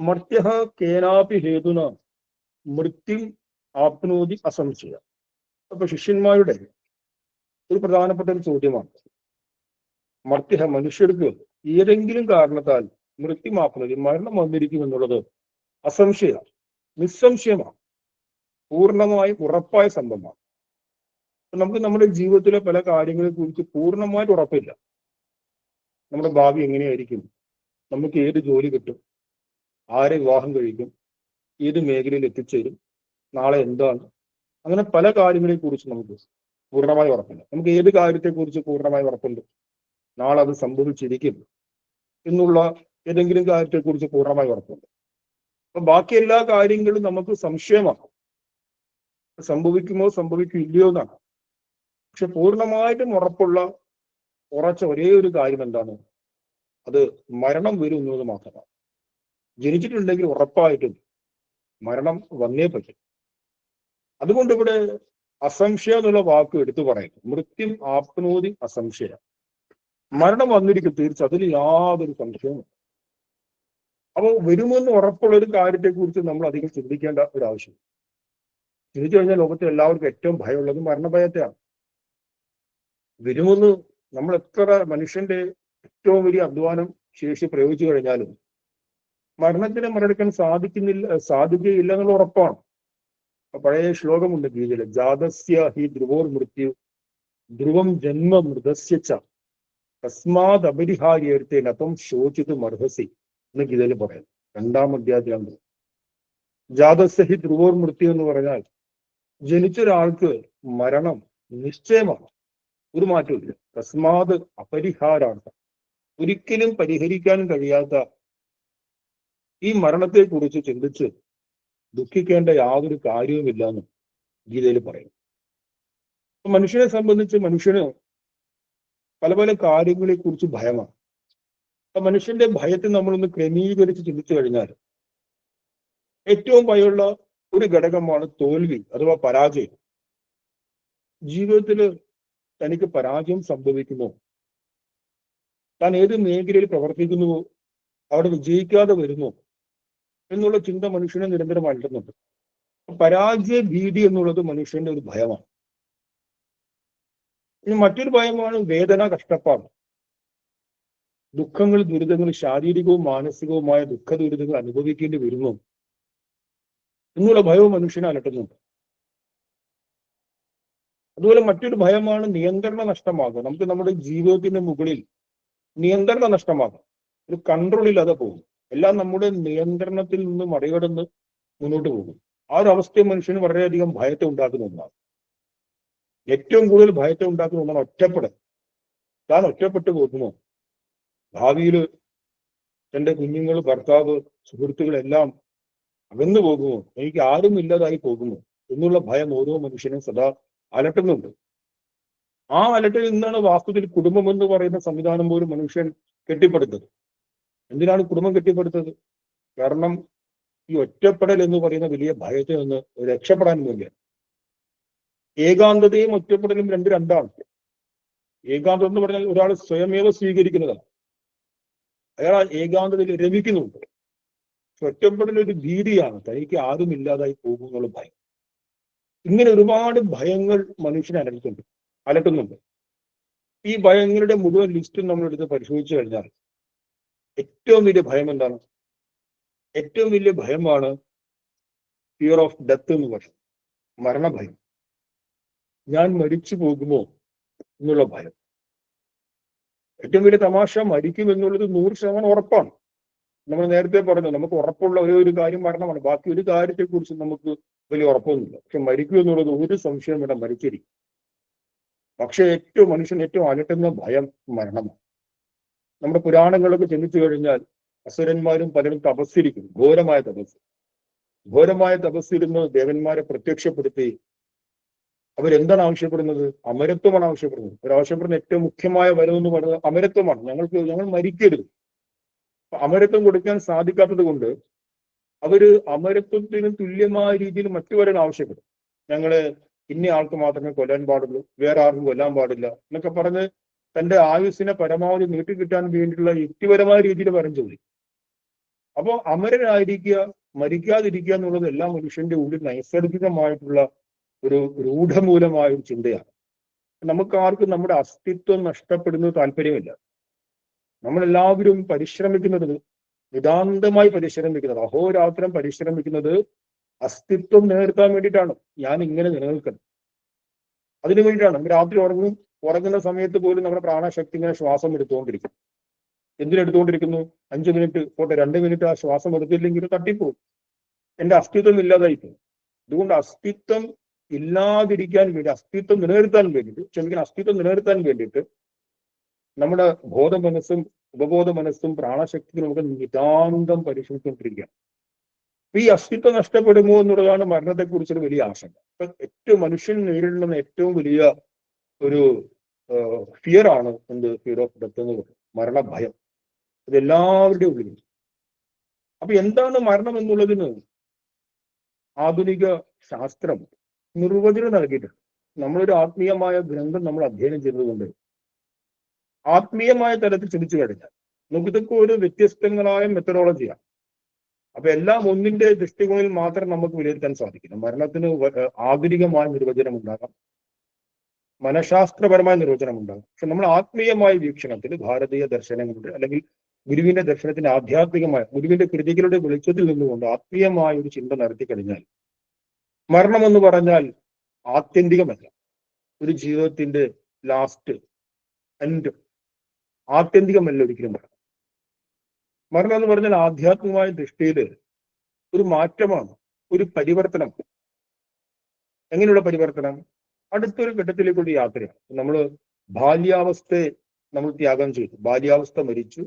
മർത്യഃ കേനാപി ഹേതുന മൃത്യു ആപ്നോതി അസംശയ. അപ്പൊ ശിഷ്യന്മാരുടെ ഒരു പ്രധാനപ്പെട്ട ഒരു ചോദ്യമാണ്, മർത്യഃ മനുഷ്യർക്ക് ഏതെങ്കിലും കാരണത്താൽ മൃത്യുമാപ്നോതി മരണം വന്നിരിക്കും എന്നുള്ളത് അസംശയ, നിസ്സംശയമാണ്, പൂർണ്ണമായും ഉറപ്പായ സംഭവമാണ്. നമുക്ക് നമ്മുടെ ജീവിതത്തിലെ പല കാര്യങ്ങളെ കുറിച്ച് പൂർണ്ണമായിട്ട് ഉറപ്പില്ല. നമ്മുടെ ഭാവി എങ്ങനെയായിരിക്കും, നമുക്ക് ഏത് ജോലി കിട്ടും, ആരെ വിവാഹം കഴിക്കും, ഏത് മേഖലയിൽ എത്തിച്ചേരും, നാളെ എന്താണ്, അങ്ങനെ പല കാര്യങ്ങളെ കുറിച്ച് നമുക്ക് പൂർണ്ണമായി ഉറപ്പില്ല. നമുക്ക് ഏത് കാര്യത്തെക്കുറിച്ച് പൂർണ്ണമായി ഉറപ്പുണ്ട്, നാളെ അത് സംഭവിച്ചിരിക്കും എന്നുള്ള ഏതെങ്കിലും കാര്യത്തെക്കുറിച്ച് പൂർണ്ണമായി ഉറപ്പുണ്ട്. അപ്പൊ ബാക്കി എല്ലാ കാര്യങ്ങളും നമുക്ക് സംശയമാണ്, സംഭവിക്കുമോ സംഭവിക്കില്ലയോ എന്നാണ്. പക്ഷെ പൂർണ്ണമായിട്ടും ഉറച്ച ഒരേ ഒരു കാര്യം എന്താണ്, അത് മരണം വരും എന്നുള്ളത് മാത്രമാണ്. ജനിച്ചിട്ടുണ്ടെങ്കിൽ ഉറപ്പായിട്ടും മരണം വന്നേ പറ്റും. അതുകൊണ്ട് ഇവിടെ അസംശയം എന്നുള്ള വാക്ക് എടുത്തു പറയുന്നു. മൃത്യു ആപ്നോതി അസംശയ, മരണം വന്നിരിക്കും തീർച്ച, അതിൽ യാതൊരു സംശയവും. അപ്പോൾ വരുമെന്ന് ഉറപ്പുള്ള ഒരു കാര്യത്തെക്കുറിച്ച് നമ്മൾ അധികം ചിന്തിക്കേണ്ട ഒരു ആവശ്യം. ചിന്തിച്ചു കഴിഞ്ഞാൽ ലോകത്തിൽ എല്ലാവർക്കും ഏറ്റവും ഭയമുള്ളത് മരണഭയത്തെയാണ്. വരുമെന്ന് നമ്മൾ എത്ര മനുഷ്യന്റെ ഏറ്റവും വലിയ അധ്വാനം ശേഷി പ്രയോഗിച്ചു കഴിഞ്ഞാലും മരണത്തിനെ മറികടക്കാൻ സാധിക്കുകയില്ല എന്നുള്ള ഉറപ്പാണ്. പഴയ ശ്ലോകമുണ്ട് ഗീതയില്, ജാതസ്യ ഹി ധ്രുവോർ മൃത്യു ധ്രുവം ജന്മ മൃതസ്യ ച തസ്മാത് അപരിഹാര്യേർത്തെ നതം ശോചിത് മർഹസി എന്ന് ഗീതയിൽ പറയുന്നു. 2-ാം അധ്യായത്തിലാണ്. ജാതസ്യ ഹി ധ്രുവോർ മൃത്യു എന്ന് പറഞ്ഞാൽ ജനിച്ച ഒരാൾക്ക് മരണം നിശ്ചയമാണ്, ഒരു മാറ്റമില്ല. തസ്മാത് അപരിഹാരാണ്, ഒരിക്കലും പരിഹരിക്കാൻ കഴിയാത്ത ഈ മരണത്തെ കുറിച്ച് ചിന്തിച്ച് ദുഃഖിക്കേണ്ട യാതൊരു കാര്യവുമില്ല എന്ന് ഗീതയിൽ പറയും. മനുഷ്യനെ സംബന്ധിച്ച് മനുഷ്യന് പല പല കാര്യങ്ങളെ കുറിച്ച് ഭയമാണ്. അപ്പൊ മനുഷ്യന്റെ ഭയത്തെ നമ്മളൊന്ന് ക്രമീകരിച്ച് ചിന്തിച്ചു കഴിഞ്ഞാൽ ഏറ്റവും ഭയമുള്ള ഒരു ഘടകമാണ് തോൽവി അഥവാ പരാജയം. ജീവിതത്തിൽ തനിക്ക് പരാജയം സംഭവിക്കുമോ, താൻ ഏത് മേഖലയിൽ പ്രവർത്തിക്കുന്നുവോ അവിടെ വിജയിക്കാതെ വരുമോ എന്നുള്ള ചിന്ത മനുഷ്യനെ നിരന്തരം അലട്ടുന്നുണ്ട്. പരാജയ ഭീതി എന്നുള്ളത് മനുഷ്യന്റെ ഒരു ഭയമാണ്. ഇനി മറ്റൊരു ഭയമാണ് വേദന, കഷ്ടപ്പാട്, ദുഃഖങ്ങൾ, ദുരിതങ്ങൾ, ശാരീരികവും മാനസികവുമായ ദുഃഖ ദുരിതങ്ങൾ അനുഭവിക്കേണ്ടി വരുമോ എന്നുള്ള ഭയവും മനുഷ്യനെ അലട്ടുന്നുണ്ട്. അതുപോലെ മറ്റൊരു ഭയമാണ് നിയന്ത്രണ നഷ്ടമാകുക. നമുക്ക് നമ്മുടെ ജീവിതത്തിന്റെ മുകളിൽ നിയന്ത്രണ നഷ്ടമാകും, ഒരു കൺട്രോൾ ഇല്ലാതെ പോകും. എല്ലാം നമ്മുടെ നിയന്ത്രണത്തിൽ നിന്ന് മറികടന്ന് മുന്നോട്ട് പോകും. ആ ഒരു അവസ്ഥയെ മനുഷ്യന് വളരെയധികം ഭയത്തെ ഉണ്ടാക്കുന്ന ഒന്നാണ്. ഏറ്റവും കൂടുതൽ ഭയത്തെ ഉണ്ടാക്കുന്ന ഒന്നാണ് ഒറ്റപ്പെടൽ. താൻ ഒറ്റപ്പെട്ടു പോകുമോ, ഭാവിയിൽ തന്റെ കുഞ്ഞുങ്ങൾ, ഭർത്താവ്, സുഹൃത്തുക്കളെല്ലാം അകന്നു പോകുമോ, എനിക്ക് ആരും ഇല്ലാതായി പോകുമോ എന്നുള്ള ഭയം ഓരോ മനുഷ്യനും സദാ അലട്ടുന്നുണ്ട്. ആ അലട്ടിൽ നിന്നാണ് വാസ്തുവിൽ കുടുംബം എന്ന് പറയുന്ന സംവിധാനം പോലും മനുഷ്യൻ കെട്ടിപ്പടുത്തത്. എന്തിനാണ് കുടുംബം കെട്ടിപ്പടുത്തത്? കാരണം ഈ ഒറ്റപ്പെടൽ എന്ന് പറയുന്ന വലിയ ഭയത്തിൽ നിന്ന് രക്ഷപ്പെടാൻ വേണ്ടിയാണ്. ഏകാന്തതയും ഒറ്റപ്പെടലും രണ്ടാണ്. ഏകാന്തം എന്ന് പറഞ്ഞാൽ ഒരാൾ സ്വയമേവ സ്വീകരിക്കുന്നതാണ്, അയാൾ ആ ഏകാന്തതയിൽ രമിക്കുന്നുണ്ട്. ഒറ്റപ്പെടൽ ഒരു ഭീതിയാണ്, തനിക്ക് ആരും ഇല്ലാതായി പോകുന്നുള്ള ഭയം. ഇങ്ങനെ ഒരുപാട് ഭയങ്ങൾ മനുഷ്യനെ അലട്ടുന്നുണ്ട്. ഈ ഭയങ്ങളുടെ മുഴുവൻ ലിസ്റ്റും നമ്മൾ എടുത്ത് പരിശോധിച്ചു കഴിഞ്ഞാൽ ഏറ്റവും വലിയ ഭയം എന്താണ്? ഏറ്റവും വലിയ ഭയമാണ് ഫിയർ ഓഫ് ഡെത്ത് എന്ന് പറയുന്നത്, മരണഭയം. ഞാൻ മരിച്ചു പോകുമോ എന്നുള്ള ഭയം. ഏറ്റവും വലിയ തമാശ, മരിക്കും എന്നുള്ളത് 100% ഉറപ്പാണ്. നമ്മൾ നേരത്തെ പറഞ്ഞു നമുക്ക് ഉറപ്പുള്ള ഒരു കാര്യം മരണമാണ്. ബാക്കി ഒരു കാര്യത്തെക്കുറിച്ച് നമുക്ക് വലിയ ഉറപ്പൊന്നുമില്ല. പക്ഷെ മരിക്കുക എന്നുള്ളത് ഒരു സംശയം വേണ്ട, മരിച്ചിരിക്കും. പക്ഷെ മനുഷ്യൻ ഏറ്റവും അലട്ടുന്ന ഭയം മരണമാണ്. നമ്മുടെ പുരാണങ്ങളൊക്കെ ചിന്തിച്ചു കഴിഞ്ഞാൽ അസുരന്മാരും പലരും തപസ്സിരിക്കും, ഘോരമായ തപസ്സിരുന്ന് ദേവന്മാരെ പ്രത്യക്ഷപ്പെടുത്തി അവരെന്താണ് ആവശ്യപ്പെടുന്നത്? അമരത്വമാണ് ആവശ്യപ്പെടുന്നത്. അവരാവശ്യപ്പെടുന്ന ഏറ്റവും മുഖ്യമായ വരം എന്ന് പറയുന്നത് അമരത്വമാണ്. ഞങ്ങൾ മരിക്കരുത്. അമരത്വം കൊടുക്കാൻ സാധിക്കാത്തത് കൊണ്ട് അവര് അമരത്വത്തിന് തുല്യമായ രീതിയിൽ മറ്റുവരാൻ ആവശ്യപ്പെടും. ഞങ്ങള് ഇന്ന ആൾക്ക് മാത്രമേ കൊല്ലാൻ പാടുള്ളൂ, വേറെ ആർക്കും കൊല്ലാൻ പാടില്ല എന്നൊക്കെ പറഞ്ഞ് തന്റെ ആയുസ്സിനെ പരമാവധി നീട്ടിക്കിട്ടാൻ വേണ്ടിയിട്ടുള്ള യുക്തിപരമായ രീതിയിൽ വരം ചോദിക്കും. അപ്പോ അമരനായിരിക്കുക, മരിക്കാതിരിക്കുക എന്നുള്ളത് എല്ലാ മനുഷ്യന്റെ ഉള്ളിൽ നൈസർഗികമായിട്ടുള്ള ഒരു രൂഢമൂലമായ ഒരു ചിന്തയാണ്. നമുക്ക് ആർക്കും നമ്മുടെ അസ്തിത്വം നഷ്ടപ്പെടുന്നത് താല്പര്യമില്ല. നമ്മളെല്ലാവരും പരിശ്രമിക്കുന്നത്, നിതാന്തമായി പരിശ്രമിക്കുന്നത്, അഹോരാത്രം പരിശ്രമിക്കുന്നത് അസ്തിത്വം നിലനിർത്താൻ വേണ്ടിയിട്ടാണ്. ഞാൻ ഇങ്ങനെ നിലനിൽക്കണം, അതിനു വേണ്ടിയിട്ടാണ്. രാത്രി ഉറങ്ങുന്ന സമയത്ത് പോലും നമ്മുടെ പ്രാണശക്തി ഇങ്ങനെ ശ്വാസം എടുത്തുകൊണ്ടിരിക്കും. എന്തിനെടുത്തുകൊണ്ടിരിക്കുന്നു? 5 മിനിറ്റ് പോട്ടെ, 2 മിനിറ്റ് ആ ശ്വാസം എടുത്തില്ലെങ്കിൽ തട്ടിപ്പോകും, എന്റെ അസ്തിത്വം ഇല്ലാതായിപ്പോകും. അതുകൊണ്ട് അസ്തിത്വം ഇല്ലാതിരിക്കാൻ വേണ്ടി, അസ്തിത്വം നിലനിർത്താൻ വേണ്ടിയിട്ട് നമ്മുടെ ബോധമനസ്സും ഉപബോധ മനസ്സും പ്രാണശക്തിയും നമുക്ക് നിതാന്തം പരിശ്രമിച്ചുകൊണ്ടിരിക്കുകയാണ്. ഈ അസ്തിത്വം നഷ്ടപ്പെടുമോ എന്നുള്ളതാണ് മരണത്തെക്കുറിച്ചൊരു വലിയ ആശങ്ക. ഏറ്റവും മനുഷ്യൻ നേരിടുന്ന ഏറ്റവും വലിയ ഒരു ഫിയർ ആണ് ഫിയർ ഓഫ് ഡെത്ത് എന്ന് പറയുന്നത്, മരണഭയം. ഇത് എല്ലാവരുടെയും ഉള്ളിൽ. അപ്പൊ എന്താണ് മരണം എന്നുള്ളതിന് ആധുനിക ശാസ്ത്രം നിർവചനം നൽകിയിട്ടുണ്ട്. നമ്മളൊരു ആത്മീയമായ ഗ്രന്ഥം നമ്മൾ അധ്യയനം ചെയ്തതുകൊണ്ട് ആത്മീയമായ തലത്തിൽ ചിന്തിച്ചു കഴിഞ്ഞാൽ നമുക്കിതൊക്കെ ഒരു വ്യത്യസ്തങ്ങളായ മെത്തഡോളജിയാണ്. അപ്പൊ എല്ലാം ഒന്നിന്റെ ദൃഷ്ടികോണിൽ മാത്രം നമുക്ക് വിലയിരുത്താൻ സാധിക്കില്ല. മരണത്തിന് ആധുനികമായ നിർവചനം ഉണ്ടാകാം, മനഃശാസ്ത്രപരമായ നിർവചനം ഉണ്ടാകും. പക്ഷെ നമ്മൾ ആത്മീയമായ വീക്ഷണത്തിൽ ഭാരതീയ ദർശനങ്ങളുടെ അല്ലെങ്കിൽ ഗുരുവിന്റെ ദർശനത്തിന്റെ ആധ്യാത്മികമായ ഗുരുവിന്റെ കൃതികളുടെ വെളിച്ചത്തിൽ നിന്നുകൊണ്ട് ആത്മീയമായ ഒരു ചിന്ത നടത്തി കഴിഞ്ഞാൽ മരണം എന്ന് പറഞ്ഞാൽ ആത്യന്തികമല്ല, ഒരു ജീവിതത്തിന്റെ ലാസ്റ്റ് എൻഡ്, ആത്യന്തികമല്ല ഒരിക്കലും മരണം. മരണം എന്ന് പറഞ്ഞാൽ ആധ്യാത്മികമായ ദൃഷ്ടിയിൽ ഒരു മാറ്റമാണ്, ഒരു പരിവർത്തനമാണ്. എങ്ങനെയുള്ള പരിവർത്തനം? അടുത്തൊരു ഘട്ടത്തിലേക്കുള്ള യാത്രയാണ്. നമ്മൾ ബാല്യാവസ്ഥയെ നമ്മൾ ത്യാഗം ചെയ്തു, ബാല്യാവസ്ഥ മരിച്ചു,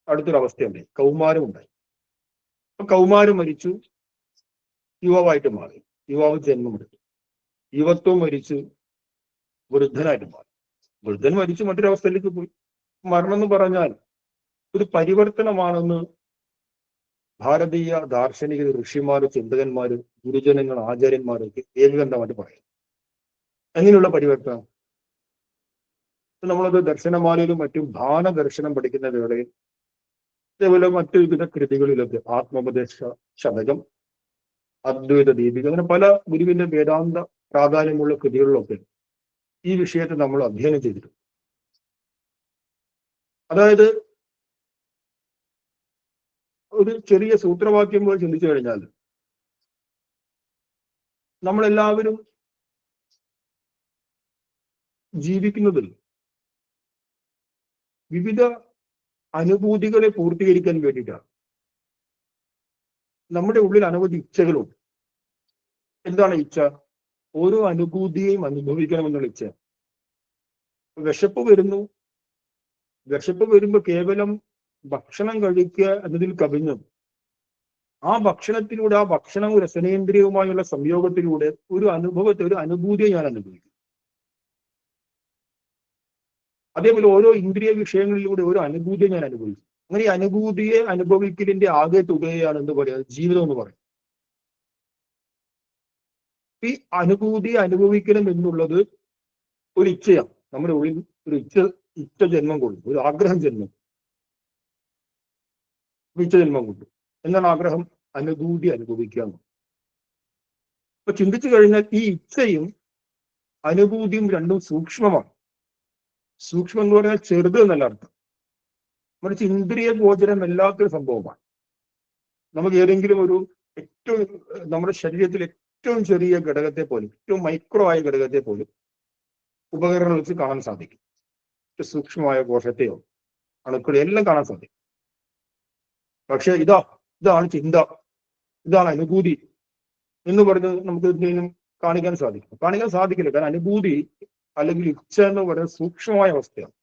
അടുത്തൊരു അവസ്ഥയുണ്ടായി, കൗമാരം ഉണ്ടായി. അപ്പൊ കൗമാരം മരിച്ചു, യുവാവായിട്ട് മാറി, യുവാവ് ജന്മമെടുത്തു. യുവത്വം മരിച്ചു, വൃദ്ധനായിട്ട് മാറി, വൃദ്ധൻ മരിച്ചു, മറ്റൊരവസ്ഥയിലേക്ക് പോയി. മരണം എന്ന് പറഞ്ഞാൽ ഒരു പരിവർത്തനമാണെന്ന് ഭാരതീയ ദാർശനികർ, ഋഷിമാര്, ചിന്തകന്മാര്, ഗുരുജനങ്ങൾ, ആചാര്യന്മാരൊക്കെ ഏകകണ്ഠമായിട്ട് പറയും. എങ്ങനെയുള്ള പരിവർത്തനം? നമ്മളത് ദർശനമാലയിലും മറ്റും ഭാന ദർശനം പഠിക്കുന്ന വേളയിൽ, അതേപോലെ മറ്റു വിവിധ കൃതികളിലൊക്കെ ആത്മോപദേശ ശതകം, അദ്വൈത ദീപിക, അങ്ങനെ പല ഗുരുവിന്റെ വേദാന്ത പ്രാധാന്യമുള്ള കൃതികളിലൊക്കെ ഈ വിഷയത്തെ നമ്മൾ അധ്യയനം ചെയ്തിട്ടുണ്ട്. അതായത് ഒരു ചെറിയ സൂത്രവാക്യം പോലെ ചിന്തിച്ചു കഴിഞ്ഞാൽ നമ്മളെല്ലാവരും ജീവിക്കുന്നതിൽ വിവിധ അനുഭൂതികളെ പൂർത്തീകരിക്കാൻ വേണ്ടിയിട്ടാണ്. നമ്മുടെ ഉള്ളിൽ അനവധി ഇച്ഛകളുണ്ട്. എന്താണ് ഇച്ഛ? ഓരോ അനുഭൂതിയെയും അനുഭവിക്കണമെന്നുള്ള ഇച്ഛ. വിശപ്പ് വരുമ്പോ കേവലം ഭക്ഷണം കഴിക്കുക എന്നതിൽ കവിഞ്ഞു ആ ഭക്ഷണത്തിലൂടെ, ആ ഭക്ഷണവും രസനേന്ദ്രിയവുമായുള്ള സംയോഗത്തിലൂടെ ഒരു അനുഭവത്തെ, ഒരു അനുഭൂതിയെ ഞാൻ അനുഭവിക്കും. അതേപോലെ ഓരോ ഇന്ദ്രിയ വിഷയങ്ങളിലൂടെ ഒരു അനുഭൂതിയെ ഞാൻ അനുഭവിക്കും. അങ്ങനെ ഈ അനുഭൂതിയെ അനുഭവിക്കലിന്റെ ആകെ തുകയാണ് എന്ത് പറയുക? ജീവിതം എന്ന് പറയും. ഈ അനുഭൂതിയെ അനുഭവിക്കണം എന്നുള്ളത് ഒരു ഇച്ഛയാണ്. നമ്മുടെ ഉള്ളിൽ ഒരു ഇച്ഛ ജന്മം കൊള്ളും, ഒരു ആഗ്രഹം ജന്മം, ഇച്ഛ ജന്മം കൊണ്ടു. എന്താണ് ആഗ്രഹം? അനുഭൂതി അനുഭവിക്കുക. അപ്പൊ ചിന്തിച്ചു കഴിഞ്ഞാൽ ഈ ഇച്ഛയും അനുഭൂതിയും രണ്ടും സൂക്ഷ്മമാണ്. സൂക്ഷ്മം എന്ന് പറഞ്ഞാൽ ചെറുത് എന്നല്ല അർത്ഥം, മറിച്ച് ഇന്ദ്രിയ ഗോചരമല്ലാത്തൊരു സംഭവമാണ്. നമുക്ക് ഏതെങ്കിലും ഒരു നമ്മുടെ ശരീരത്തിൽ ഏറ്റവും ചെറിയ ഘടകത്തെ പോലും, ഏറ്റവും മൈക്രോ ആയ ഘടകത്തെ പോലും ഉപകരണം വെച്ച് കാണാൻ സാധിക്കും. സൂക്ഷ്മമായ കോശത്തെയോ അണുക്കളെയോ എല്ലാം കാണാൻ സാധിക്കും. പക്ഷെ ഇതാണ് ചിന്ത, ഇതാണ് അനുഭൂതി എന്ന് പറഞ്ഞ് നമുക്ക് എന്തെങ്കിലും കാണിക്കാൻ സാധിക്കില്ല. കാരണം അനുഭൂതി അല്ലെങ്കിൽ ഇച്ഛ എന്ന് പറയുന്നത് സൂക്ഷ്മമായ അവസ്ഥയാണ്.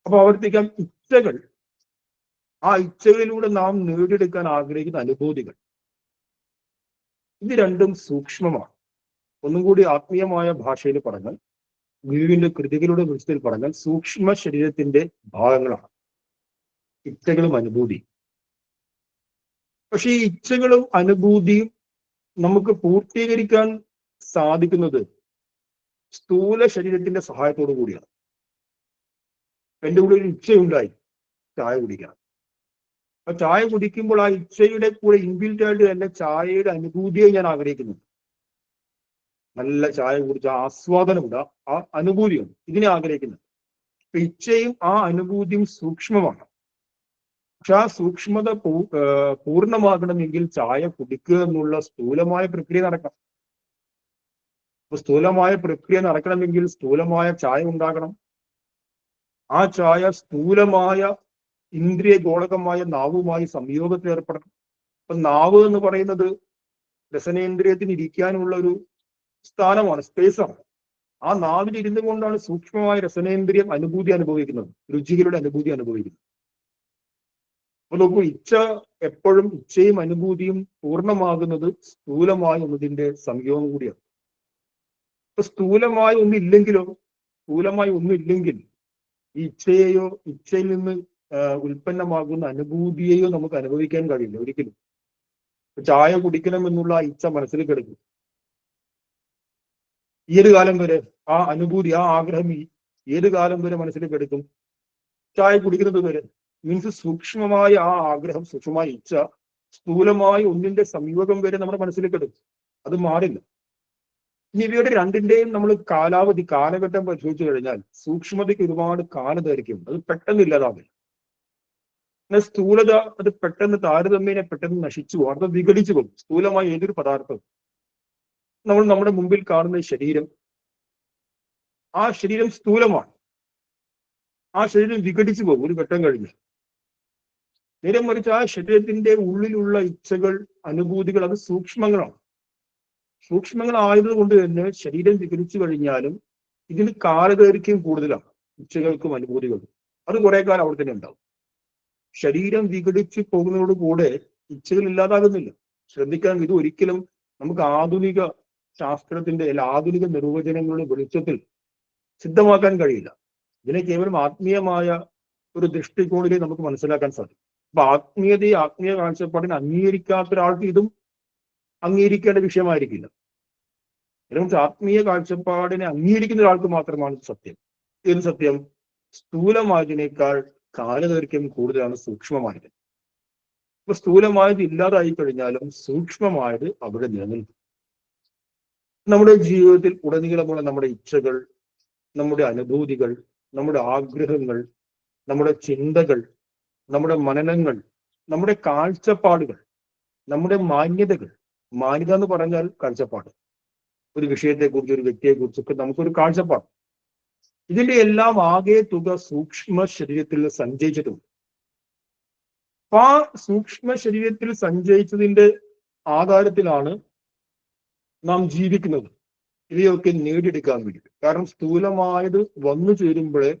അപ്പൊ ആവർത്തിക്കാം, ഇച്ഛകൾ, ആ ഇച്ഛകളിലൂടെ നാം നേടിയെടുക്കാൻ ആഗ്രഹിക്കുന്ന അനുഭൂതികൾ, ഇത് രണ്ടും സൂക്ഷ്മമാണ്. ഒന്നും കൂടി ആത്മീയമായ ഭാഷയിൽ പറഞ്ഞാൽ, ഗുരുവിന്റെ കൃതികളുടെ വിഷയത്തിൽ പറഞ്ഞാൽ സൂക്ഷ്മ ശരീരത്തിന്റെ ഭാഗങ്ങളാണ് ഇച്ഛകളും അനുഭൂതിയും. പക്ഷെ ഈ ഇച്ഛകളും അനുഭൂതിയും നമുക്ക് പൂർത്തീകരിക്കാൻ സാധിക്കുന്നത് സ്ഥൂല ശരീരത്തിന്റെ സഹായത്തോടു കൂടിയാണ്. എൻ്റെ കൂടെ ഒരു ഇച്ഛയുണ്ടായി ചായ കുടിക്കണം. അപ്പൊ ചായ കുടിക്കുമ്പോൾ ആ ഇച്ഛയുടെ കൂടെ ഇൻബിൽറ്റ് ആയിട്ട് തന്നെ ചായയുടെ അനുഭൂതിയെ ഞാൻ ആഗ്രഹിക്കുന്നു. നല്ല ചായ കുടിച്ച ആസ്വാദനമുണ്ട്, ആ അനുഭൂതിയുണ്ട്, ഇതിനെ ആഗ്രഹിക്കുന്നത്. അപ്പൊ ഇച്ഛയും ആ അനുഭൂതിയും സൂക്ഷ്മമാണ്. പക്ഷെ ആ സൂക്ഷ്മത പൂർണ്ണമാകണമെങ്കിൽ ചായ കുടിക്കുക എന്നുള്ള സ്ഥൂലമായ പ്രക്രിയ നടക്കണം. അപ്പൊ സ്ഥൂലമായ പ്രക്രിയ നടക്കണമെങ്കിൽ സ്ഥൂലമായ ചായ ഉണ്ടാകണം. ആ ചായ സ്ഥൂലമായ ഇന്ദ്രിയ ഗോളകമായ നാവുമായി സംയോഗത്തിൽ ഏർപ്പെടണം. അപ്പൊ നാവ് എന്ന് പറയുന്നത് രസനേന്ദ്രിയത്തിന് ഇരിക്കാനുള്ള ഒരു സ്ഥാനമാണ്, സ്പേസാണ്. ആ നാവിൽ ഇരുന്നു കൊണ്ടാണ് സൂക്ഷ്മമായ രസനേന്ദ്രിയം അനുഭൂതി അനുഭവിക്കുന്നത്, രുചികളുടെ അനുഭൂതി അനുഭവിക്കുന്നത്. അപ്പൊ നോക്കൂ, എപ്പോഴും ഇച്ഛയും അനുഭൂതിയും പൂർണ്ണമാകുന്നത് സ്ഥൂലമായ ഒന്നതിന്റെ സംയോഗം കൂടിയാണ്. ഇപ്പൊ സ്ഥൂലമായ ഒന്നില്ലെങ്കിൽ ഈ ഇച്ഛയിൽ നിന്ന് ഉൽപ്പന്നമാകുന്ന അനുഭൂതിയെയോ നമുക്ക് അനുഭവിക്കാൻ കഴിയില്ല ഒരിക്കലും. ചായ കുടിക്കണം എന്നുള്ള ആ ഇച്ഛ മനസ്സിൽ കിടക്കും. ഏത് കാലം വരെ ആ അനുഭൂതി, ആ ആഗ്രഹം ഏത് കാലം വരെ മനസ്സിൽ കിടക്കും? ചായ കുടിക്കുന്നത് വരെ. മീൻസ് സൂക്ഷ്മമായ ആ ആഗ്രഹം, സൂക്ഷ്മമായ ഇച്ഛ സ്ഥൂലമായ ഒന്നിന്റെ സംയോഗം വരെ നമ്മുടെ മനസ്സിൽ കിടക്കും, അത് മാറില്ല. ഇനി ഇവയുടെ രണ്ടിന്റെയും നമ്മൾ കാലഘട്ടം പരിശോധിച്ചു കഴിഞ്ഞാൽ സൂക്ഷ്മതയ്ക്ക് ഒരുപാട് കാലദൈർഘ്യം, അത് പെട്ടെന്ന് ഇല്ലാതാവില്ല. എന്നാൽ സ്ഥൂലത അത് പെട്ടെന്ന് താരതമ്യേന പെട്ടെന്ന് നശിച്ചു പോകും, അത് വിഘടിച്ചു പോകും. സ്ഥൂലമായ ഏതൊരു പദാർത്ഥം, നമ്മുടെ മുമ്പിൽ കാണുന്ന ശരീരം, ആ ശരീരം സ്ഥൂലമാണ്. ആ ശരീരം വിഘടിച്ചു പോകും ഒരു ഘട്ടം കഴിഞ്ഞ്. നേരെ മറിച്ച് ആ ശരീരത്തിന്റെ ഉള്ളിലുള്ള ഇച്ഛകൾ, അനുഭൂതികൾ, അത് സൂക്ഷ്മങ്ങളാണ്. സൂക്ഷ്മങ്ങളായതുകൊണ്ട് തന്നെ ശരീരം വിഘടിച്ചു കഴിഞ്ഞാലും ഇതിന് കാലദൈർഘ്യം കൂടുതലാണ്, ഇച്ഛകൾക്കും അനുഭൂതികൾക്കും. അത് കുറെ കാലം അവിടെ തന്നെ ഉണ്ടാവും. ശരീരം വിഘടിച്ച് പോകുന്നതോടുകൂടെ ഇച്ഛകൾ ഇല്ലാതാകുന്നില്ല. ശ്രദ്ധിക്കാൻ, ഇത് ഒരിക്കലും നമുക്ക് ആധുനിക ശാസ്ത്രത്തിന്റെ ആധുനിക നിർവചനങ്ങളുടെ വെളിച്ചത്തിൽ സിദ്ധമാക്കാൻ കഴിയില്ല. ഇതിനെ കേവലം ആത്മീയമായ ഒരു ദൃഷ്ടികോണിലെ നമുക്ക് മനസ്സിലാക്കാൻ സാധിക്കും. അപ്പൊ ആത്മീയ കാഴ്ചപ്പാടിനെ അംഗീകരിക്കാത്ത ഒരാൾക്ക് ഇതും അംഗീകരിക്കേണ്ട വിഷയമായിരിക്കില്ല. അതിനകത്ത് ആത്മീയ കാഴ്ചപ്പാടിനെ അംഗീകരിക്കുന്ന ഒരാൾക്ക് മാത്രമാണ് സത്യം. ഇത് സത്യം, സ്ഥൂലമായതിനേക്കാൾ കാലദൈർഘ്യം കൂടുതലാണ് സൂക്ഷ്മമായത്. ഇപ്പൊ സ്ഥൂലമായത് ഇല്ലാതായി കഴിഞ്ഞാലും സൂക്ഷ്മമായത് അവിടെ നിലനിൽക്കും. നമ്മുടെ ജീവിതത്തിൽ ഉടനീളമുള്ള നമ്മുടെ ഇച്ഛകൾ, നമ്മുടെ അനുഭൂതികൾ, നമ്മുടെ ആഗ്രഹങ്ങൾ, നമ്മുടെ ചിന്തകൾ, നമ്മുടെ മനനങ്ങൾ, നമ്മുടെ കാഴ്ചപ്പാടുകൾ, നമ്മുടെ മാന്യതകൾ. മാന്യത എന്ന് പറഞ്ഞാൽ കാഴ്ചപ്പാട്. ഒരു വിഷയത്തെക്കുറിച്ച്, ഒരു വ്യക്തിയെക്കുറിച്ചൊക്കെ നമുക്കൊരു കാഴ്ചപ്പാട്. ഇതിന്റെ എല്ലാം ആകെ തുക സൂക്ഷ്മ ശരീരത്തിൽ സഞ്ചയിച്ചിട്ടുണ്ട്. അപ്പൊ ആ സൂക്ഷ്മ ശരീരത്തിൽ സഞ്ചയിച്ചതിന്റെ ആധാരത്തിലാണ് നാം ജീവിക്കുന്നത്, ഇവയൊക്കെ നേടിയെടുക്കാൻ വേണ്ടി. കാരണം സ്ഥൂലമായത് വന്നു ചേരുമ്പോഴേ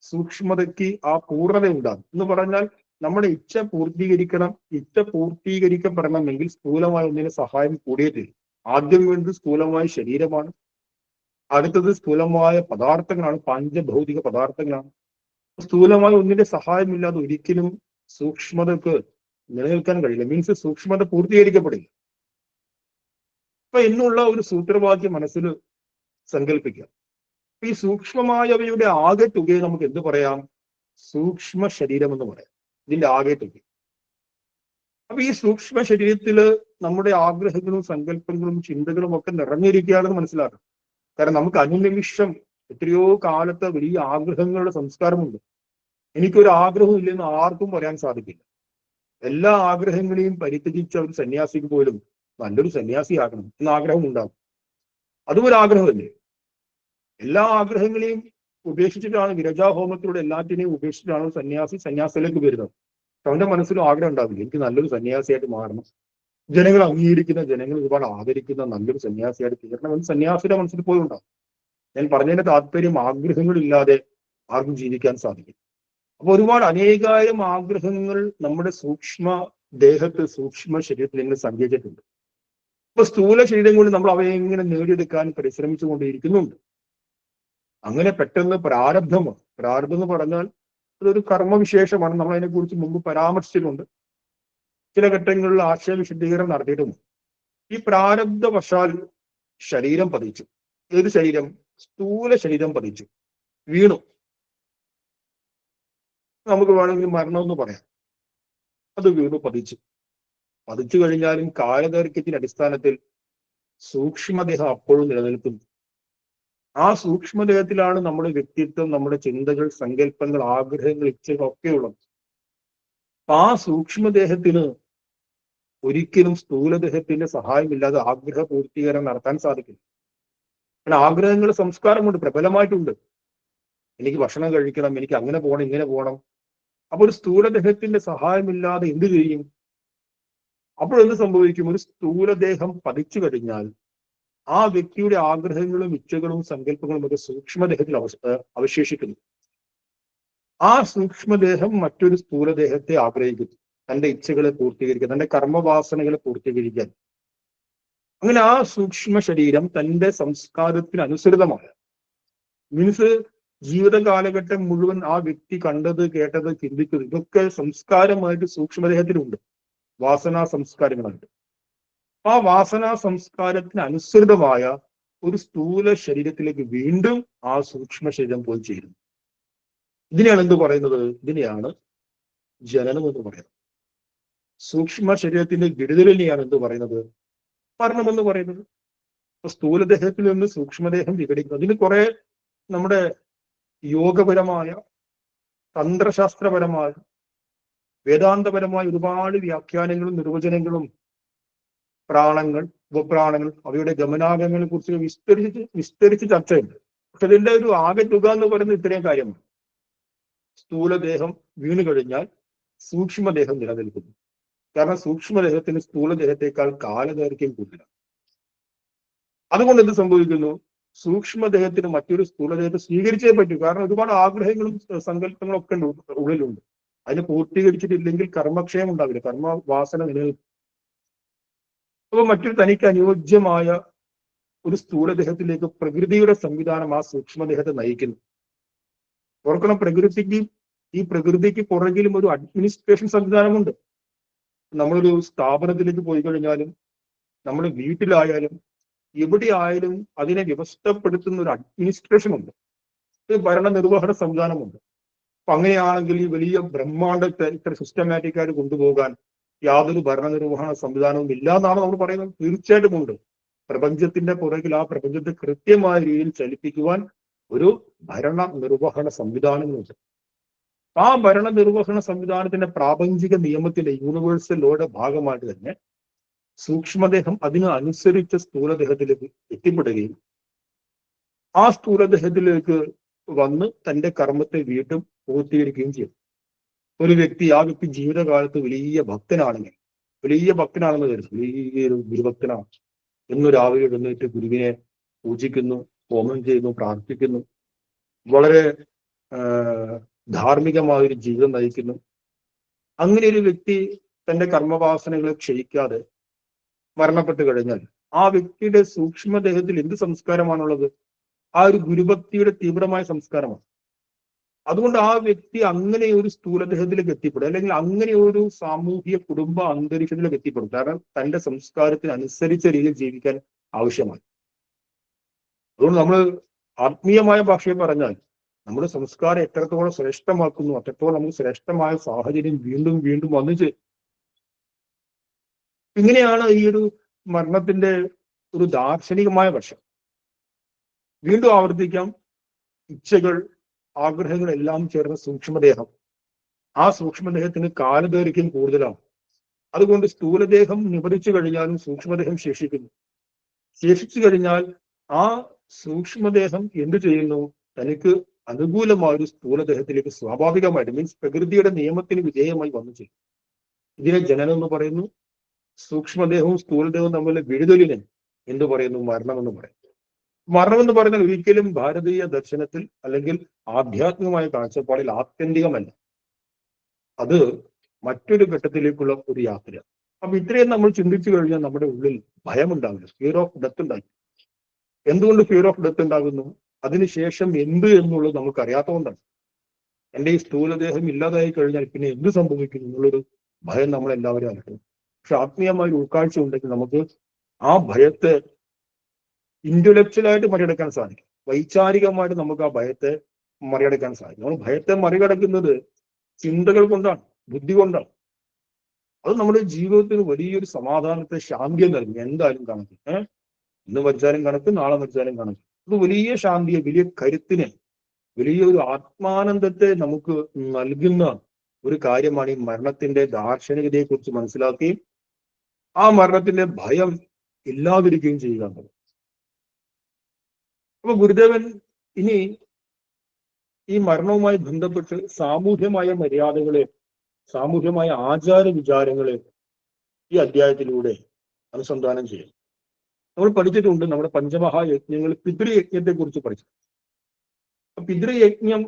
സൂക്ഷ്മതയ്ക്ക് ആ പൂർണ്ണത ഉണ്ടാകും. എന്ന് പറഞ്ഞാൽ നമ്മുടെ ഇച്ഛ പൂർത്തീകരിക്കപ്പെടണമെങ്കിൽ സ്ഥൂലമായ ഒന്നിന് സഹായം കൂടിയേ തീരും. ആദ്യം വേണ്ടത് സ്ഥൂലമായ ശരീരമാണ്, അടുത്തത് സ്ഥൂലമായ പദാർത്ഥങ്ങളാണ്, പഞ്ചഭൗതിക പദാർത്ഥങ്ങളാണ്. സ്ഥൂലമായ ഒന്നിന്റെ സഹായമില്ലാതെ ഒരിക്കലും സൂക്ഷ്മതക്ക് നിലനിൽക്കാൻ കഴിയില്ല. മീൻസ് സൂക്ഷ്മത പൂർത്തീകരിക്കപ്പെടില്ല. അപ്പൊ എന്നുള്ള ഒരു സൂത്രവാക്യം മനസ്സിൽ സങ്കല്പിക്കാം. ഈ സൂക്ഷ്മമായവയുടെ ആകെ തുകയെ നമുക്ക് എന്ത് പറയാം? സൂക്ഷ്മ ശരീരം എന്ന് പറയാം, ഇതിന്റെ ആകെ തുക. അപ്പൊ ഈ സൂക്ഷ്മ ശരീരത്തില് നമ്മുടെ ആഗ്രഹങ്ങളും സങ്കല്പങ്ങളും ചിന്തകളും ഒക്കെ നിറഞ്ഞിരിക്കുകയാണെന്ന് മനസ്സിലാക്കണം. കാരണം നമുക്ക് അനുനിമിഷം എത്രയോ കാലത്തെ വലിയ ആഗ്രഹങ്ങളുടെ സംസ്കാരമുണ്ട്. എനിക്കൊരു ആഗ്രഹവും ഇല്ലെന്ന് ആർക്കും പറയാൻ സാധിക്കില്ല. എല്ലാ ആഗ്രഹങ്ങളെയും പരിത്യജിച്ച ഒരു സന്യാസിക്ക് പോലും നല്ലൊരു സന്യാസിയാകണം എന്ന ആഗ്രഹം ഉണ്ടാകും. അതും ഒരു ആഗ്രഹമല്ലേ? എല്ലാ ആഗ്രഹങ്ങളെയും ഉപേക്ഷിച്ചിട്ടാണ് വിരജാഹോമത്തിലൂടെ എല്ലാറ്റിനെയും ഉപേക്ഷിച്ചിട്ടാണ് സന്യാസിലേക്ക് വരുന്നത്. അവന്റെ മനസ്സിലും ആഗ്രഹം ഉണ്ടാവില്ല, എനിക്ക് നല്ലൊരു സന്യാസിയായിട്ട് മാറണം, ജനങ്ങൾ അംഗീകരിക്കുന്ന, ജനങ്ങൾ ഒരുപാട് ആദരിക്കുന്ന നല്ലൊരു സന്യാസിയായിട്ട് തീരണമെന്ന് സന്യാസിയുടെ മനസ്സിൽ പോലും ഉണ്ടാവും. ഞാൻ പറഞ്ഞതിന്റെ താല്പര്യം ആഗ്രഹങ്ങളില്ലാതെ ആർക്കും ജീവിക്കാൻ സാധിക്കും. അപ്പൊ ഒരുപാട് അനേകായിരം ആഗ്രഹങ്ങൾ നമ്മുടെ സൂക്ഷ്മ ശരീരത്തിൽ ഇങ്ങനെ സഞ്ചരിച്ചിട്ടുണ്ട്. ഇപ്പൊ സ്ഥൂല ശരീരം കൊണ്ട് നമ്മൾ അവയെ ഇങ്ങനെ നേടിയെടുക്കാൻ പരിശ്രമിച്ചു കൊണ്ടിരിക്കുന്നുണ്ട്. അങ്ങനെ പെട്ടെന്ന് പ്രാരബ്ധം എന്ന് പറഞ്ഞാൽ അതൊരു കർമ്മവിശേഷമാണ്. നമ്മൾ അതിനെക്കുറിച്ച് മുമ്പ് പരാമർശിച്ചിട്ടുണ്ട്, ചില ഘട്ടങ്ങളിൽ ആശയവിശദീകരണം നടത്തിയിട്ടുണ്ട്. ഈ പ്രാരബ്ധവശാൽ ശരീരം പതിച്ചു. ഏത് ശരീരം? സ്ഥൂല ശരീരം പതിച്ചു, വീണു. നമുക്ക് വേണമെങ്കിൽ മരണമെന്ന് പറയാം. അത് വീണു, പതിച്ചു കഴിഞ്ഞാലും കാലദൈർഘ്യത്തിന്റെ അടിസ്ഥാനത്തിൽ സൂക്ഷ്മദേഹം അപ്പോഴും നിലനിൽക്കുന്നു. ആ സൂക്ഷ്മദേഹത്തിലാണ് നമ്മുടെ വ്യക്തിത്വം, നമ്മുടെ ചിന്തകൾ, സങ്കല്പങ്ങൾ, ആഗ്രഹങ്ങൾ, ഇച്ഛകൾ ഒക്കെ ഉള്ളത്. ആ സൂക്ഷ്മദേഹത്തിന് ഒരിക്കലും സ്ഥൂലദേഹത്തിന്റെ സഹായമില്ലാതെ ആഗ്രഹ പൂർത്തീകരണം നടത്താൻ സാധിക്കില്ല. കാരണം ആഗ്രഹങ്ങൾ സംസ്കാരമുണ്ട്, പ്രബലമായിട്ടുണ്ട്. എനിക്ക് ഭക്ഷണം കഴിക്കണം, എനിക്ക് അങ്ങനെ പോകണം, ഇങ്ങനെ പോകണം. അപ്പൊ ഒരു സ്ഥൂലദേഹത്തിന്റെ സഹായമില്ലാതെ എന്ത് ചെയ്യും? അപ്പോഴെന്ത് സംഭവിക്കും? ഒരു സ്ഥൂലദേഹം പതിച്ചു കഴിഞ്ഞാൽ ആ വ്യക്തിയുടെ ആഗ്രഹങ്ങളും ഇച്ഛകളും സങ്കല്പങ്ങളും ഒക്കെ സൂക്ഷ്മദേഹത്തിൽ അവശേഷിക്കുന്നു. ആ സൂക്ഷ്മദേഹം മറ്റൊരു സ്ഥൂലദേഹത്തെ ആഗ്രഹിക്കുന്നു, തന്റെ ഇച്ഛകളെ പൂർത്തീകരിക്കാൻ, തന്റെ കർമ്മവാസനകളെ പൂർത്തീകരിക്കാൻ. അങ്ങനെ ആ സൂക്ഷ്മ ശരീരം തന്റെ സംസ്കാരത്തിന് അനുസൃതമായ, മീൻസ് ജീവിത കാലഘട്ടം മുഴുവൻ ആ വ്യക്തി കണ്ടത്, കേട്ടത്, ചിന്തിക്കുന്നത്, ഇതൊക്കെ സംസ്കാരമായിട്ട് സൂക്ഷ്മദേഹത്തിലുണ്ട്, വാസനാ സംസ്കാരങ്ങളുണ്ട്. ആ വാസനാ സംസ്കാരത്തിന് അനുസൃതമായ ഒരു സ്ഥൂല ശരീരത്തിലേക്ക് വീണ്ടും ആ സൂക്ഷ്മ ശരീരം പോയി ചേരുന്നു. ഇതിനെയാണ് എന്ത് പറയുന്നത്? ഇതിനെയാണ് ജനനം എന്ന് പറയുന്നത്. സൂക്ഷ്മ ശരീരത്തിന്റെ വിടുതലിനെയാണ് എന്ത് പറയുന്നത്? മരണം എന്ന് പറയുന്നത്. അപ്പൊ സ്ഥൂലദേഹത്തിൽ നിന്ന് സൂക്ഷ്മദേഹം വിഘടിക്കുന്നു. അതിന് കുറെ നമ്മുടെ യോഗപരമായ, തന്ത്രശാസ്ത്രപരമായ, വേദാന്തപരമായ ഒരുപാട് വ്യാഖ്യാനങ്ങളും നിർവചനങ്ങളും, പ്രാണങ്ങൾ, ഉപപ്രാണങ്ങൾ, അവയുടെ ഗമനാഗമങ്ങളെ കുറിച്ച് വിസ്തരിച്ച് ചർച്ചയുണ്ട്. പക്ഷെ അതിന്റെ ഒരു ആകെ തുക എന്ന് പറയുന്നത് ഇത്രയും കാര്യമാണ്. സ്ഥൂലദേഹം വീണു കഴിഞ്ഞാൽ സൂക്ഷ്മദേഹം നിലനിൽക്കുന്നു. കാരണം സൂക്ഷ്മദേഹത്തിന് സ്ഥൂലദേഹത്തെക്കാൾ കാലദൈർഘ്യം കൂടുതലാണ്. അതുകൊണ്ട് എന്ത് സംഭവിക്കുന്നു? സൂക്ഷ്മദേഹത്തിന് മറ്റൊരു സ്ഥൂലദേഹത്തെ സ്വീകരിച്ചേ പറ്റൂ. കാരണം ഒരുപാട് ആഗ്രഹങ്ങളും സങ്കല്പങ്ങളും ഒക്കെ ഉള്ളിലുണ്ട്. അതിന് പൂർത്തീകരിച്ചിട്ടില്ലെങ്കിൽ കർമ്മക്ഷയം ഉണ്ടാവില്ല, കർമ്മവാസന നിലനിൽക്കും. അപ്പൊ മറ്റൊരു തനിക്ക് അനുയോജ്യമായ ഒരു സ്ഥൂലദേഹത്തിലേക്ക് പ്രകൃതിയുടെ സംവിധാനം ആ സൂക്ഷ്മദേഹത്തെ നയിക്കുന്നു. ഓർക്കണം, പ്രകൃതിക്ക് പുറകിലും ഒരു അഡ്മിനിസ്ട്രേഷൻ സംവിധാനമുണ്ട്. നമ്മളൊരു സ്ഥാപനത്തിലേക്ക് പോയി കഴിഞ്ഞാലും, നമ്മുടെ വീട്ടിലായാലും, എവിടെ ആയാലും അതിനെ വ്യവസ്ഥപ്പെടുത്തുന്ന ഒരു അഡ്മിനിസ്ട്രേഷൻ ഉണ്ട്, ഒരു ഭരണനിർവഹണ സംവിധാനമുണ്ട്. അപ്പൊ അങ്ങനെയാണെങ്കിൽ ഈ വലിയ ബ്രഹ്മാണ്ടത്തെ ഇത്ര സിസ്റ്റമാറ്റിക് ആയിട്ട് കൊണ്ടുപോകാൻ യാതൊരു ഭരണനിർവഹണ സംവിധാനവും ഇല്ല എന്നാണ് നമ്മൾ പറയുന്നത്. തീർച്ചയായിട്ടും ഉണ്ട്. പ്രപഞ്ചത്തിന്റെ പുറകിൽ ആ പ്രപഞ്ചത്തെ കൃത്യമായ രീതിയിൽ ചലിപ്പിക്കുവാൻ ഒരു ഭരണനിർവഹണ സംവിധാനങ്ങളുണ്ട്. ആ ഭരണനിർവഹണ സംവിധാനത്തിന്റെ പ്രാപഞ്ചിക നിയമത്തിന്റെ, യൂണിവേഴ്സൽ ലോയുടെ ഭാഗമായിട്ട് തന്നെ സൂക്ഷ്മദേഹം അതിന് അനുസരിച്ച സ്ഥൂലദേഹത്തിലേക്ക് എത്തിപ്പെടുകയും ആ സ്ഥൂലദേഹത്തിലേക്ക് വന്ന് തന്റെ കർമ്മത്തെ വീണ്ടും പൂർത്തീകരിക്കുകയും ചെയ്യും. ഒരു വ്യക്തി, ആ വ്യക്തി ജീവിതകാലത്ത് വലിയ ഭക്തനാണെന്ന് കരുതും, വലിയൊരു ഗുരുഭക്തനാണ് എന്ന് രാവിലെ എഴുന്നേറ്റ് ഗുരുവിനെ പൂജിക്കുന്നു, ഹോമം ചെയ്യുന്നു, പ്രാർത്ഥിക്കുന്നു, വളരെ ധാർമ്മികമായ ഒരു ജീവിതം നയിക്കുന്നു. അങ്ങനെ ഒരു വ്യക്തി തന്റെ കർമ്മവാസനകളെ ക്ഷയിക്കാതെ മരണപ്പെട്ട് കഴിഞ്ഞാൽ ആ വ്യക്തിയുടെ സൂക്ഷ്മദേഹത്തിൽ എന്ത് സംസ്കാരമാണുള്ളത്? ആ ഒരു ഗുരുഭക്തിയുടെ തീവ്രമായ സംസ്കാരമാണ്. അതുകൊണ്ട് ആ വ്യക്തി അങ്ങനെ ഒരു സ്ഥൂലദേഹത്തിലേക്ക് എത്തിപ്പെടും, അല്ലെങ്കിൽ അങ്ങനെ ഒരു സാമൂഹിക കുടുംബ അന്തരീക്ഷത്തിലേക്ക് എത്തിപ്പെടും. കാരണം തന്റെ സംസ്കാരത്തിന് അനുസരിച്ച രീതിയിൽ ജീവിക്കാൻ ആവശ്യമാണ്. അതുകൊണ്ട് നമ്മൾ ആത്മീയമായ ഭാഷയിൽ പറഞ്ഞാൽ നമ്മുടെ സംസ്കാരം എത്രത്തോളം ശ്രേഷ്ഠമാക്കുന്നു, അത്രത്തോളം നമുക്ക് ശ്രേഷ്ഠമായ സാഹചര്യം വീണ്ടും വീണ്ടും വന്നു ചേരും. ഇങ്ങനെയാണ് ഈ ഒരു മരണത്തിന്റെ ഒരു ദാർശനികമായ വശം. വീണ്ടും ആവർത്തിക്കാം, ഇച്ഛകൾ, ആഗ്രഹങ്ങൾ എല്ലാം ചേർന്ന സൂക്ഷ്മദേഹം. ആ സൂക്ഷ്മദേഹത്തിന് കാലദൈർഘ്യം കൂടുതലാണ്. അതുകൊണ്ട് സ്ഥൂലദേഹം നിപതിച്ചു കഴിഞ്ഞാലും സൂക്ഷ്മദേഹം ശേഷിക്കുന്നു. ശേഷിച്ചു കഴിഞ്ഞാൽ ആ സൂക്ഷ്മദേഹം എന്തു ചെയ്യുന്നു? തനിക്ക് അനുകൂലമായ ഒരു സ്ഥൂലദേഹത്തിലേക്ക് സ്വാഭാവികമായിട്ട് മീൻസ് പ്രകൃതിയുടെ നിയമത്തിന് വിധേയമായി വന്നു ചെയ്യും. ഇതിനെ ജനനം എന്ന് പറയുന്നു. സൂക്ഷ്മദേഹവും സ്ഥൂലദേഹവും തമ്മിലെ വിഴുതലിനെ എന്ത് പറയുന്നു? മരണം എന്ന് പറയുന്നു. മരണം എന്ന് പറയുന്നത് ഒരിക്കലും ഭാരതീയ ദർശനത്തിൽ അല്ലെങ്കിൽ ആധ്യാത്മികമായ കാഴ്ചപ്പാടിൽ ആത്യന്തികമല്ല. അത് മറ്റൊരു ഘട്ടത്തിലേക്കുള്ള ഒരു യാത്രയാണ്. അപ്പൊ ഇത്രയും നമ്മൾ ചിന്തിച്ചു കഴിഞ്ഞാൽ നമ്മുടെ ഉള്ളിൽ ഭയമുണ്ടാവില്ല, ഫിയർ ഓഫ് ഡെത്ത് ഉണ്ടാകും. എന്തുകൊണ്ട് ഫിയർ ഓഫ് ഡെത്ത് ഉണ്ടാകുന്നു? അതിനുശേഷം എന്ത് എന്നുള്ളത് നമുക്ക് അറിയാത്തതുകൊണ്ടാണ്. എന്റെ ഈ സ്ഥൂലദേഹം ഇല്ലാതായി കഴിഞ്ഞാൽ പിന്നെ എന്ത് സംഭവിക്കും എന്നുള്ളൊരു ഭയം നമ്മളെല്ലാവരും അറിയണം. പക്ഷെ ആത്മീയമായ ഒരു ഉൾക്കാഴ്ച ഉണ്ടെങ്കിൽ നമുക്ക് ആ ഭയത്തെ ഇന്റലക്ച്വലായിട്ട് മറികടക്കാൻ സാധിക്കും. വൈചാരികമായിട്ട് നമുക്ക് ആ ഭയത്തെ മറികടക്കാൻ സാധിക്കും. നമ്മൾ ഭയത്തെ മറികടക്കുന്നത് ചിന്തകൾ കൊണ്ടാണ്, ബുദ്ധി കൊണ്ടാണ്. അത് നമ്മുടെ ജീവിതത്തിന് വലിയൊരു സമാധാനത്തെ, ശാന്തിയെ നൽകും. എന്തായാലും കണക്ക്, ഇന്ന് വച്ചാലും കണക്ക്, നാളെ വച്ചാലും കണക്ക്. അത് വലിയ ശാന്തിയെ, വലിയ കരുത്തിനെ, വലിയൊരു ആത്മാനന്ദത്തെ നമുക്ക് നൽകുന്ന ഒരു കാര്യമാണ് ഈ മരണത്തിന്റെ ദാർശനികതയെ കുറിച്ച് മനസ്സിലാക്കുകയും ആ മരണത്തിന്റെ ഭയം ഇല്ലാതിരിക്കുകയും ചെയ്യുക എന്നുള്ളത്. അപ്പൊ ഗുരുദേവൻ ഇനി ഈ മരണവുമായി ബന്ധപ്പെട്ട് സാമൂഹ്യമായ മര്യാദകളെ, സാമൂഹ്യമായ ആചാര വിചാരങ്ങളെ ഈ അധ്യായത്തിലൂടെ അനുസന്ധാനം ചെയ്യും. നമ്മൾ പഠിച്ചിട്ടുണ്ട്, നമ്മുടെ പഞ്ചമഹായജ്ഞങ്ങൾ പിതൃയജ്ഞത്തെ കുറിച്ച് പഠിച്ചു. പിതൃയജ്ഞം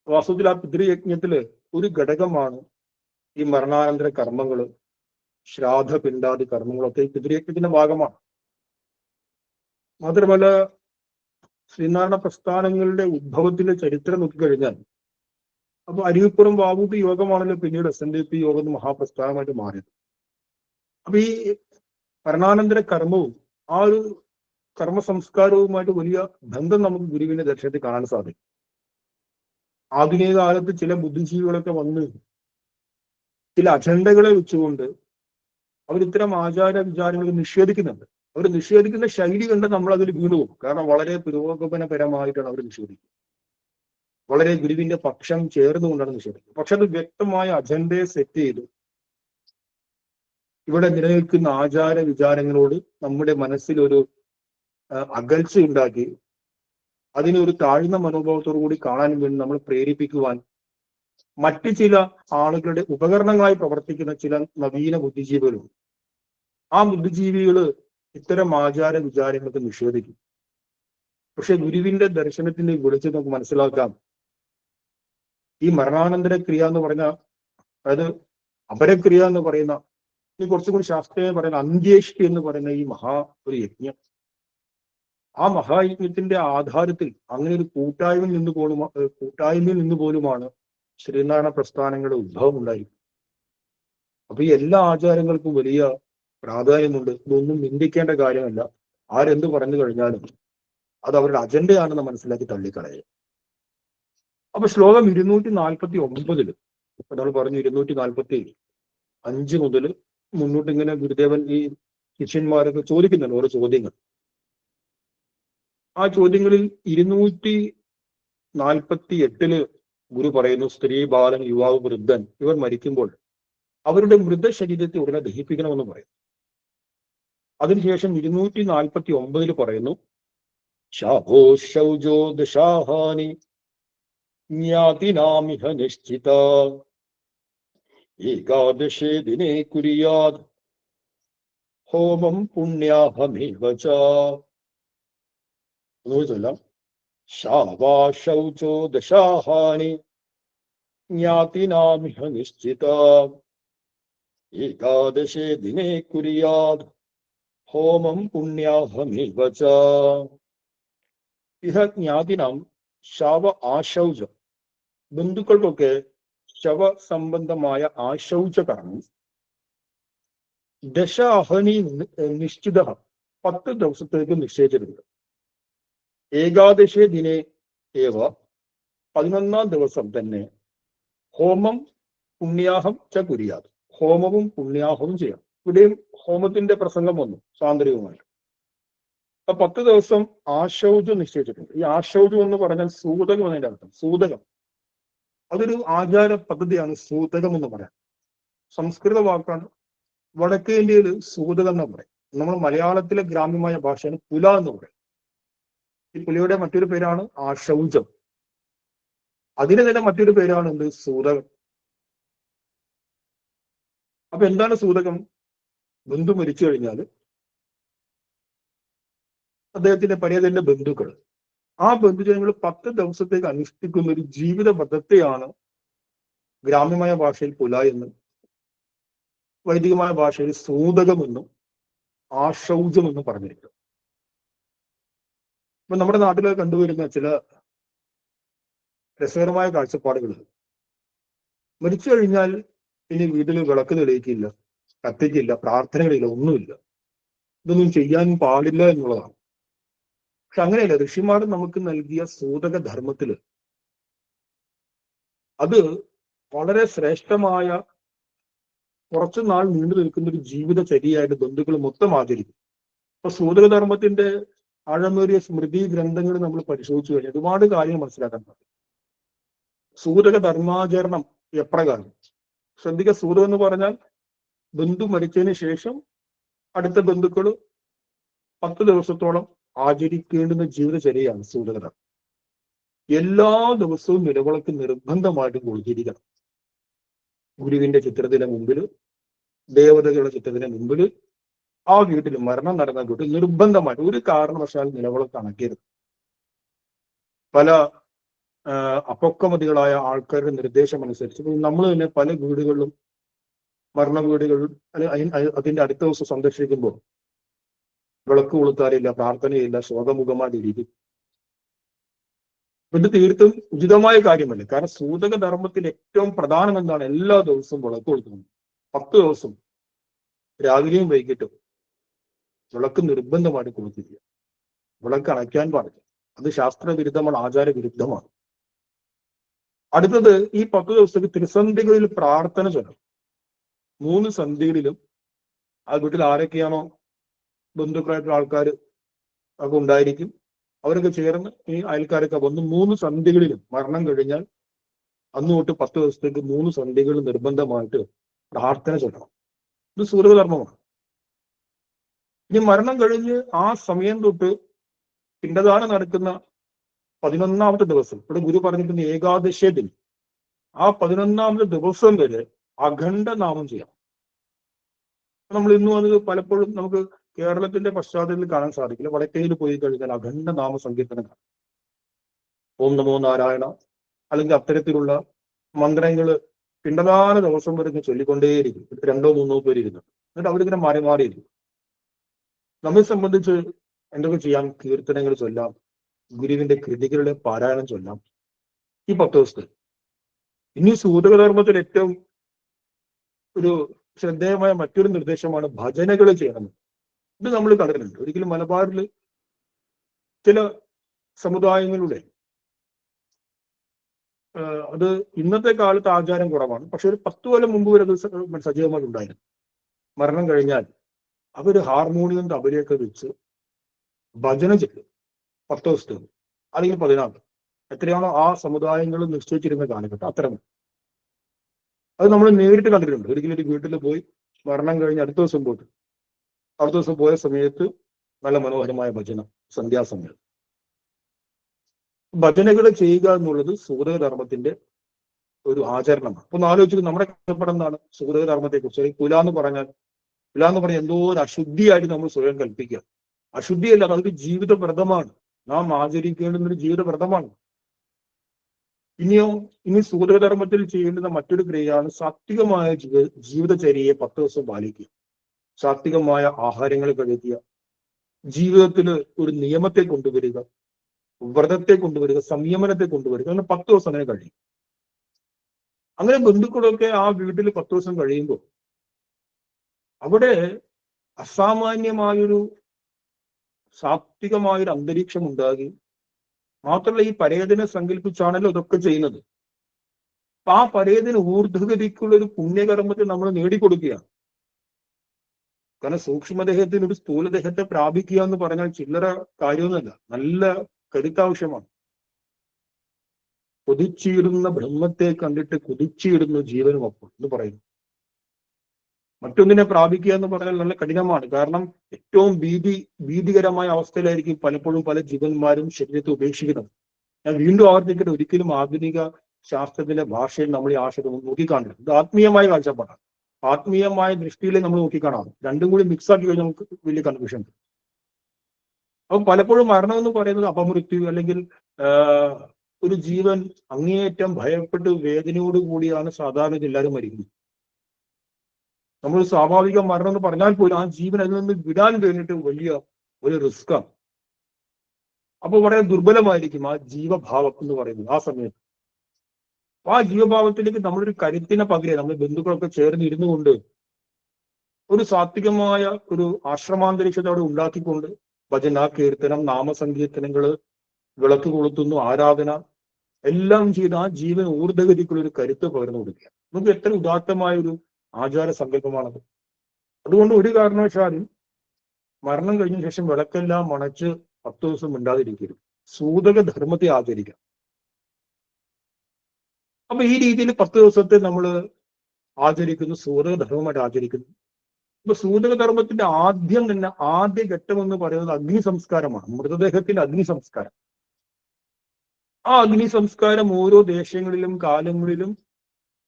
വാസ്തവത്തിൽ ആ പിതൃയജ്ഞത്തില് ഒരു ഘടകമാണ് ഈ മരണാനന്തര കർമ്മങ്ങള്, ശ്രാദ്ധ പിണ്ടാദി കർമ്മങ്ങളൊക്കെ ഈ പിതൃയജ്ഞത്തിന്റെ ഭാഗമാണ്. മാത്രമല്ല ശ്രീനാരായണ പ്രസ്ഥാനങ്ങളുടെ ഉദ്ഭവത്തിന്റെ ചരിത്രം നോക്കിക്കഴിഞ്ഞാൽ അപ്പൊ അരുവിപ്പുറം വാവുതി യോഗമാണല്ലോ പിന്നീട് SNDP യോഗം മഹാപ്രസ്ഥാനമായിട്ട് മാറിയത്. അപ്പൊ ഈ മരണാനന്തര കർമ്മവും ആ ഒരു കർമ്മ സംസ്കാരവുമായിട്ട് വലിയ ബന്ധം നമുക്ക് ഗുരുവിന്റെ ദർശനത്തിൽ കാണാൻ സാധിക്കും. ആധുനിക കാലത്ത് ചില ബുദ്ധിജീവികളൊക്കെ വന്ന് ചില അജണ്ടകളെ വെച്ചുകൊണ്ട് അവരിത്തരം ആചാര വിചാരങ്ങൾ നിഷേധിക്കുന്നുണ്ട്. അവർ നിഷേധിക്കുന്ന ശൈലി കണ്ട് നമ്മൾ അതിൽ വീണുപോകും. കാരണം വളരെ പുരോഗമനപരമായിട്ടാണ് അവർ നിഷേധിക്കുന്നത്. വളരെ ഗുരുവിന്റെ പക്ഷം ചേർന്നുകൊണ്ടാണ് നിഷേധിക്കുന്നത്. പക്ഷെ അത് വ്യക്തമായ അജണ്ടയെ സെറ്റ് ചെയ്തു ഇവിടെ നിലനിൽക്കുന്ന ആചാര വിചാരങ്ങളോട് നമ്മുടെ മനസ്സിലൊരു അകൽച്ച ഉണ്ടാക്കി അതിനൊരു താഴ്ന്ന മനോഭാവത്തോടു കൂടി കാണാൻ വേണ്ടി നമ്മൾ പ്രേരിപ്പിക്കുവാൻ മറ്റു ചില ആളുകളുടെ ഉപകരണങ്ങളായി പ്രവർത്തിക്കുന്ന ചില നവീന ബുദ്ധിജീവികളുണ്ട്. ആ ബുദ്ധിജീവികള് ഇത്തരം ആചാര വിചാരങ്ങൾക്ക് നിഷേധിക്കും. പക്ഷെ ഗുരുവിന്റെ ദർശനത്തിന്റെ വിളിച്ച് നമുക്ക് മനസ്സിലാക്കാം, ഈ മരണാനന്തര ക്രിയ എന്ന് പറഞ്ഞ, അതായത് അപരക്രിയ എന്ന് പറയുന്ന, ഈ കുറച്ചും കൂടി ശാസ്ത്രീയമായി പറയുന്ന അന്ത്യേഷ്ടി എന്ന് പറയുന്ന ഈ ഒരു യജ്ഞം, ആ മഹായജ്ഞത്തിന്റെ ആധാരത്തിൽ അങ്ങനെ ഒരു കൂട്ടായ്മയിൽ നിന്ന് പോലുമാണ് ശ്രീനാരായണ പ്രസ്ഥാനങ്ങളുടെ ഉദ്ഭവം ഉണ്ടായിരിക്കും. അപ്പൊ ഈ എല്ലാ ആചാരങ്ങൾക്കും വലിയ പ്രാധാന്യമുണ്ട്. ഇതൊന്നും നിന്ദിക്കേണ്ട കാര്യമല്ല. ആരെന്ത് പറഞ്ഞു കഴിഞ്ഞാലും അത് അവരുടെ അജണ്ടയാണെന്ന് മനസ്സിലാക്കി തള്ളിക്കളയുക. അപ്പൊ ശ്ലോകം 249 നമ്മൾ പറഞ്ഞു 245 മുതൽ മുന്നോട്ട് ഇങ്ങനെ ഗുരുദേവൻ ഈ ശിഷ്യന്മാരൊക്കെ ചോദിക്കുന്നുണ്ട് ഓരോ ചോദ്യങ്ങൾ. ആ ചോദ്യങ്ങളിൽ 248 ഗുരു പറയുന്നു, സ്ത്രീ, ബാലൻ, യുവാവ്, വൃദ്ധൻ ഇവർ മരിക്കുമ്പോൾ അവരുടെ മൃതശരീരത്തെ ഉടനെ ദഹിപ്പിക്കണമെന്ന് പറയും. അതിനുശേഷം 249 പറയുന്നു, ശാഭോ ശൗജോ ദശാഹാനി ജ്ഞാതിനാമിഹ നിശ്ചിത ഏകാദശേ ദിനേ കുര്യാത് ഹോമം പുണ്യാഹമേവ ച. ചൊല്ലാം, ശാവാ ശൗചോ ദശാഹാനി ജ്ഞാതിനാമിഹ നിശ്ചിത ഏകാദശേ ദിനേ കുര്യാത് ഹോമം പുണ്യാഹമേവ ച. ഇഹ ജ്ഞാതിനാം ശവ ആശൗചം, ബന്ധുക്കൾക്കൊക്കെ ശവ സംബന്ധമായ ആശൗച കർമ്മം ദശാഹനി നിശ്ചിത 10 ദിവസത്തേക്ക് നിശ്ചയിച്ചിട്ടുണ്ട്. ഏകാദശേ ദിനേ ഏവ 11ാം ദിവസം തന്നെ ഹോമം പുണ്യാഹം ച കുര്യാത്, ഹോമവും പുണ്യാഹവും ചെയ്യാം. ഇവിടെയും ഹോമത്തിന്റെ പ്രസംഗം വന്നു സാന്ദ്രികമായിട്ട്. 10 ദിവസം ആശൗചം നിശ്ചയിച്ചിട്ടുണ്ട്. ഈ ആശൗചം എന്ന് പറഞ്ഞാൽ സൂതകം എന്നതിന്റെ അർത്ഥം. സൂതകം അതൊരു ആചാര പദ്ധതിയാണ്. സൂതകം എന്ന് പറയാം, സംസ്കൃത വാക്കാണ്. വടക്കേ ഇന്ത്യയിൽ സൂതകം എന്ന് പറയും. നമ്മൾ മലയാളത്തിലെ ഗ്രാമ്യമായ ഭാഷയാണ് പുല എന്ന് പറയും. ഈ പുലിയുടെ മറ്റൊരു പേരാണ് ആശൗചം. അതിന് തന്നെ മറ്റൊരു പേരാണ് എന്ത്? സൂതകം. അപ്പൊ എന്താണ് സൂതകം? ബന്ധു മരിച്ചു കഴിഞ്ഞാൽ അദ്ദേഹത്തിന്റെ പരിചയത്തിന്റെ ബന്ധുക്കൾ, ആ ബന്ധുജനങ്ങൾ 10 ദിവസത്തേക്ക് അനുഷ്ഠിക്കുന്ന ഒരു ജീവിത പദ്ധതിയാണ് ഗ്രാമ്യമായ ഭാഷയിൽ പുല എന്നും വൈദികമായ ഭാഷയിൽ സൂതകമെന്നും ആഷൗജമെന്നും പറഞ്ഞിരിക്കും. ഇപ്പൊ നമ്മുടെ നാട്ടിൽ കണ്ടുവരുന്ന ചില രസകരമായ കാഴ്ചപ്പാടുകൾ, മരിച്ചു കഴിഞ്ഞാൽ ഇനി വീട്ടിൽ വിളക്ക് തെളിയിക്കില്ല, കത്തിക്കില്ല, പ്രാർത്ഥനകളില്ല, ഒന്നുമില്ല. ഇതൊന്നും ചെയ്യാൻ പാടില്ല എന്നുള്ളതാണ്. പക്ഷെ അങ്ങനെയല്ല. ഋഷിമാർ നമുക്ക് നൽകിയ സൂതക ധർമ്മത്തില് അത് വളരെ ശ്രേഷ്ഠമായ കുറച്ചു നാൾ നീണ്ടു നിൽക്കുന്ന ഒരു ജീവിതചര്യയായിട്ട് ബന്ധുക്കൾ മൊത്തം ആചരിക്കും. അപ്പൊ സൂതകധർമ്മത്തിന്റെ ആഴമേറിയ സ്മൃതി ഗ്രന്ഥങ്ങൾ നമ്മൾ പരിശോധിച്ചു കഴിഞ്ഞാൽ ഒരുപാട് കാര്യങ്ങൾ മനസ്സിലാക്കാൻ പറ്റും. സൂതക ധർമാചരണം എപ്രകാരം? ശ്രദ്ധിക്കുക, സൂതകം എന്ന് പറഞ്ഞാൽ ബന്ധു മരിച്ചതിന് ശേഷം അടുത്ത ബന്ധുക്കൾ 10 ദിവസത്തോളം ആചരിക്കേണ്ടുന്ന ജീവിതചര്യയാണ് സൂതകധർമ്മം. എല്ലാ ദിവസവും നിലവിളക്ക് നിർബന്ധമായിട്ടും കൊളുത്തിരിക്കണം. ഗുരുവിന്റെ ചിത്രത്തിന് മുമ്പിൽ, ദേവതകളുടെ ചിത്രത്തിന് മുമ്പിൽ, ആ വീട്ടിൽ മരണം നടന്ന വീട്ടിൽ നിർബന്ധമായിട്ട് ഒരു കാരണവശാൽ നിലവിളക്ക് അണയ്ക്കരുത്. പല അപക്വമതികളായ ആൾക്കാരുടെ നിർദ്ദേശം അനുസരിച്ച് നമ്മൾ തന്നെ പല വീടുകളിലും മരണ വീടുകളിൽ അതിന്റെ അടുത്ത ദിവസം സന്ദർശിക്കുമ്പോൾ വിളക്ക് കൊളുത്താറില്ല, പ്രാർത്ഥനയില്ല, ശോകമുഖമായിട്ട് ഇരിക്കും. ഇത് തീർത്തും ഉചിതമായ കാര്യമല്ല. കാരണം സൂതക ധർമ്മത്തിൽ ഏറ്റവും പ്രധാനം എന്താണ്? എല്ലാ ദിവസവും വിളക്ക് കൊളുത്തണം. 10 ദിവസം രാവിലെയും വൈകിട്ടും വിളക്ക് നിർബന്ധമായിട്ട് കൊളുത്തില്ല. വിളക്ക് അണയ്ക്കാൻ പാടില്ല. അത് ശാസ്ത്രവിരുദ്ധമാണ്, ആചാരവിരുദ്ധമാണ്. അടുത്തത്, ഈ 10 ദിവസത്തേക്ക് ത്രിസന്ധികളിൽ പ്രാർത്ഥന ചൊല്ലണം. 3 സന്ധികളിലും ആ വീട്ടിൽ ആരൊക്കെയാണോ ബന്ധുക്കളായിട്ടുള്ള ആൾക്കാർ ഒക്കെ ഉണ്ടായിരിക്കും, അവരൊക്കെ ചേർന്ന് ഈ അയൽക്കാരൊക്കെ വന്ന് 3 സന്ധികളിലും മരണം കഴിഞ്ഞാൽ അന്ന് തൊട്ട് 10 ദിവസത്തേക്ക് 3 സന്ധികൾ നിർബന്ധമായിട്ട് പ്രാർത്ഥന ചൊല്ലണം. ഇത് സൂതകധർമ്മമാണ്. ഇനി മരണം കഴിഞ്ഞ് ആ സമയം തൊട്ട് പിണ്ടദാനം നടക്കുന്ന 11ാമത്തെ ദിവസം, ഇവിടെ ഗുരു പറഞ്ഞിരിക്കുന്ന ഏകാദശിയിൽ, ആ 11ാമത്തെ ദിവസം വരെ അഖണ്ഡനാമം ചെയ്യണം. നമ്മൾ ഇന്നും അത് പലപ്പോഴും നമുക്ക് കേരളത്തിന്റെ പശ്ചാത്തലത്തിൽ കാണാൻ സാധിക്കില്ല. വടക്കയിൽ പോയി കഴിഞ്ഞാൽ അഖണ്ഡനാമ സങ്കീർത്തനം കാണാം. ഓം നമോ നാരായണ അല്ലെങ്കിൽ അത്തരത്തിലുള്ള മന്ത്രങ്ങൾ പിണ്ടദാന ദിവസം വരെ ചൊല്ലിക്കൊണ്ടേയിരിക്കും. 2 or 3 പേര് ഇരുന്നു. എന്നിട്ട് അവരിങ്ങനെ മാറി മാറിയിരിക്കും. നമ്മെ സംബന്ധിച്ച് എന്തൊക്കെ ചെയ്യാം? കീർത്തനങ്ങൾ ചൊല്ലാം, ഗുരുവിന്റെ കൃതികളുടെ പാരായണം ചൊല്ലാം ഈ 10 ദിവസത്തിൽ. ഇനി സൂതകധർമ്മത്തിൽ ഏറ്റവും ഒരു ശ്രദ്ധേയമായ മറ്റൊരു നിർദ്ദേശമാണ് ഭജനകൾ ചെയ്യണം. ഇത് നമ്മൾ കണ്ടിട്ടുണ്ട്. ഒരിക്കലും മലബാറിൽ ചില സമുദായങ്ങളുടെ അത് ഇന്നത്തെ കാലത്ത് ആചാരം കുറവാണ്. പക്ഷെ ഒരു 10 കൊല്ലം മുമ്പ് വരെ അത് സജീവമായി ഉണ്ടായിരുന്നു. മരണം കഴിഞ്ഞാൽ അവർ ഹാർമോണിയം തബലയൊക്കെ വെച്ച് ഭജന ചെയ്യും 10 ദിവസത്തേക്ക്, അല്ലെങ്കിൽ 16, എത്രയാണോ ആ സമുദായങ്ങൾ നിശ്ചയിച്ചിരുന്ന കാലഘട്ടം അത്തരം. അത് നമ്മൾ നേരിട്ട് കണ്ടിട്ടുണ്ട്. ഒരിക്കലും ഒരു വീട്ടിൽ പോയി മരണം കഴിഞ്ഞ് അടുത്ത ദിവസം പോയിട്ട് അടുത്ത ദിവസം പോയ സമയത്ത് നല്ല മനോഹരമായ ഭജന സന്ധ്യാസമയം. ഭജനകൾ ചെയ്യുക എന്നുള്ളത് സൂതകധർമ്മത്തിന്റെ ഒരു ആചരണമാണ്. അപ്പൊ ഒന്ന് ആലോചിച്ചത് നമ്മുടെ കഷ്ടപ്പെടുന്നതാണ് സൂതകധർമ്മത്തെ കുറിച്ച്. പുല എന്ന് പറഞ്ഞാൽ എന്തോ ഒരു അശുദ്ധിയായിട്ട് നമ്മൾ സ്വയം കൽപ്പിക്കുക. അശുദ്ധിയല്ല, അതൊരു ജീവിത വ്രതമാണ്. നാം ആചരിക്കേണ്ടുന്ന ഒരു ജീവിത വ്രതമാണ്. ഇനി സൂതകധർമ്മത്തിൽ ചെയ്യേണ്ടുന്ന മറ്റൊരു ക്രിയയാണ് സാത്വികമായ ജീവിതചര്യയെ 10 ദിവസം പാലിക്കുക. സാത്വികമായ ആഹാരങ്ങൾ കഴിക്കുക, ജീവിതത്തിൽ ഒരു നിയമത്തെ കൊണ്ടുവരിക, വ്രതത്തെ കൊണ്ടുവരിക, സംയമനത്തെ കൊണ്ടുവരിക. അങ്ങനെ 10 ദിവസം അങ്ങനെ കഴിയും. അങ്ങനെ ബന്ധുക്കളൊക്കെ ആ വീട്ടിൽ 10 ദിവസം കഴിയുമ്പോൾ അവിടെ അസാമാന്യമായൊരു സാത്വികമായൊരു അന്തരീക്ഷം ഉണ്ടാകുകയും, മാത്രമല്ല ഈ പരേതനെ സങ്കല്പിച്ചാണല്ലോ ഇതൊക്കെ ചെയ്യുന്നത്. അപ്പൊ ആ പരേതന് ഊർധ്വഗതിക്കുള്ള ഒരു പുണ്യകർമ്മത്തെ നമ്മൾ നേടിക്കൊടുക്കുകയാണ്. കാരണം സൂക്ഷ്മദേഹത്തിന് ഒരു സ്ഥൂലദേഹത്തെ പ്രാപിക്കുക എന്ന് പറഞ്ഞാൽ ചില്ലറ കാര്യമൊന്നുമല്ല, നല്ല കരുത്താവശ്യമാണ്. കൊതിച്ചിടുന്ന ബ്രഹ്മത്തെ കണ്ടിട്ട് കൊതിച്ചിടുന്ന ജീവനുമൊപ്പം എന്ന് പറയുന്നു. മറ്റൊന്നിനെ പ്രാപിക്കുക എന്ന് പറഞ്ഞാൽ നല്ല കഠിനമാണ്. കാരണം ഏറ്റവും ഭീതികരമായ അവസ്ഥയിലായിരിക്കും പലപ്പോഴും പല ജീവന്മാരും ശരീരത്തെ ഉപേക്ഷിക്കുന്നത്. ഞാൻ വീണ്ടും ആവർത്തിക്കട്ടെ, ഒരിക്കലും ആധുനിക ശാസ്ത്രത്തിന്റെ ഭാഷയിൽ നമ്മൾ ഈ ആശയം നോക്കിക്കാണുന്നത്. ഇത് ആത്മീയമായ കാഴ്ചപ്പാടാണ്. ആത്മീയമായ ദൃഷ്ടിയിൽ നമ്മൾ നോക്കിക്കാണാം. രണ്ടും കൂടി മിക്സ് ആക്കി കഴിഞ്ഞാൽ നമുക്ക് വലിയ കൺഫ്യൂഷൻ ഉണ്ട്. അപ്പൊ പലപ്പോഴും മരണം എന്ന് പറയുന്നത് അപമൃത്യു അല്ലെങ്കിൽ ഒരു ജീവൻ അങ്ങേയറ്റം ഭയപ്പെട്ട് വേദനയോട് കൂടിയാണ് സാധാരണ എല്ലാവരും മരിക്കുന്നത്. നമ്മൾ സ്വാഭാവിക മരണം എന്ന് പറഞ്ഞാൽ പോലും ആ ജീവൻ അതിൽ നിന്ന് വിടാൻ വേണ്ടിയിട്ട് വലിയ ഒരു റിസ്ക്കാണ്. അപ്പോൾ വളരെ ദുർബലമായിരിക്കും ആ ജീവഭാവം എന്ന് പറയുന്നത് ആ സമയത്ത്. ആ ജീവഭാവത്തിലേക്ക് നമ്മളൊരു കരുത്തിനെ പകരെ നമ്മൾ ബന്ധുക്കളൊക്കെ ചേർന്ന് ഇരുന്നു കൊണ്ട് ഒരു സാത്വികമായ ഒരു ആശ്രമാന്തരീക്ഷത്തെ അവിടെ ഉണ്ടാക്കിക്കൊണ്ട് ഭജന, കീർത്തനം, നാമസങ്കീർത്തനങ്ങള്, വിളക്ക് കൊളുത്തുന്നു, ആരാധന എല്ലാം ചെയ്ത് ആ ജീവൻ ഊർദ്ധഗതിക്കുള്ള ഒരു കരുത്ത് പകർന്നു കൊടുക്കുക. നമുക്ക് എത്ര ഉദാത്തമായ ഒരു ആചാര സങ്കല്പമാണത്. അതുകൊണ്ട് ഒരു കാരണവശാലും മരണം കഴിഞ്ഞ ശേഷം വിളക്കെല്ലാം അണച്ച് 10 ദിവസം മിണ്ടാതിരിക്കരുത്. സൂതക ധർമ്മത്തെ ആചരിക്കാം. അപ്പൊ ഈ രീതിയിൽ 10 ദിവസത്തെ നമ്മൾ ആചരിക്കുന്നു, സൂതക ധർമ്മമായിട്ട് ആചരിക്കുന്നു. ഇപ്പൊ സൂതക ധർമ്മത്തിന്റെ ആദ്യം തന്നെ ആദ്യ ഘട്ടം എന്ന് പറയുന്നത് അഗ്നി സംസ്കാരമാണ്. മൃതദേഹത്തിന്റെ അഗ്നി സംസ്കാരം. ആ അഗ്നി സംസ്കാരം ഓരോ ദേശങ്ങളിലും കാലങ്ങളിലും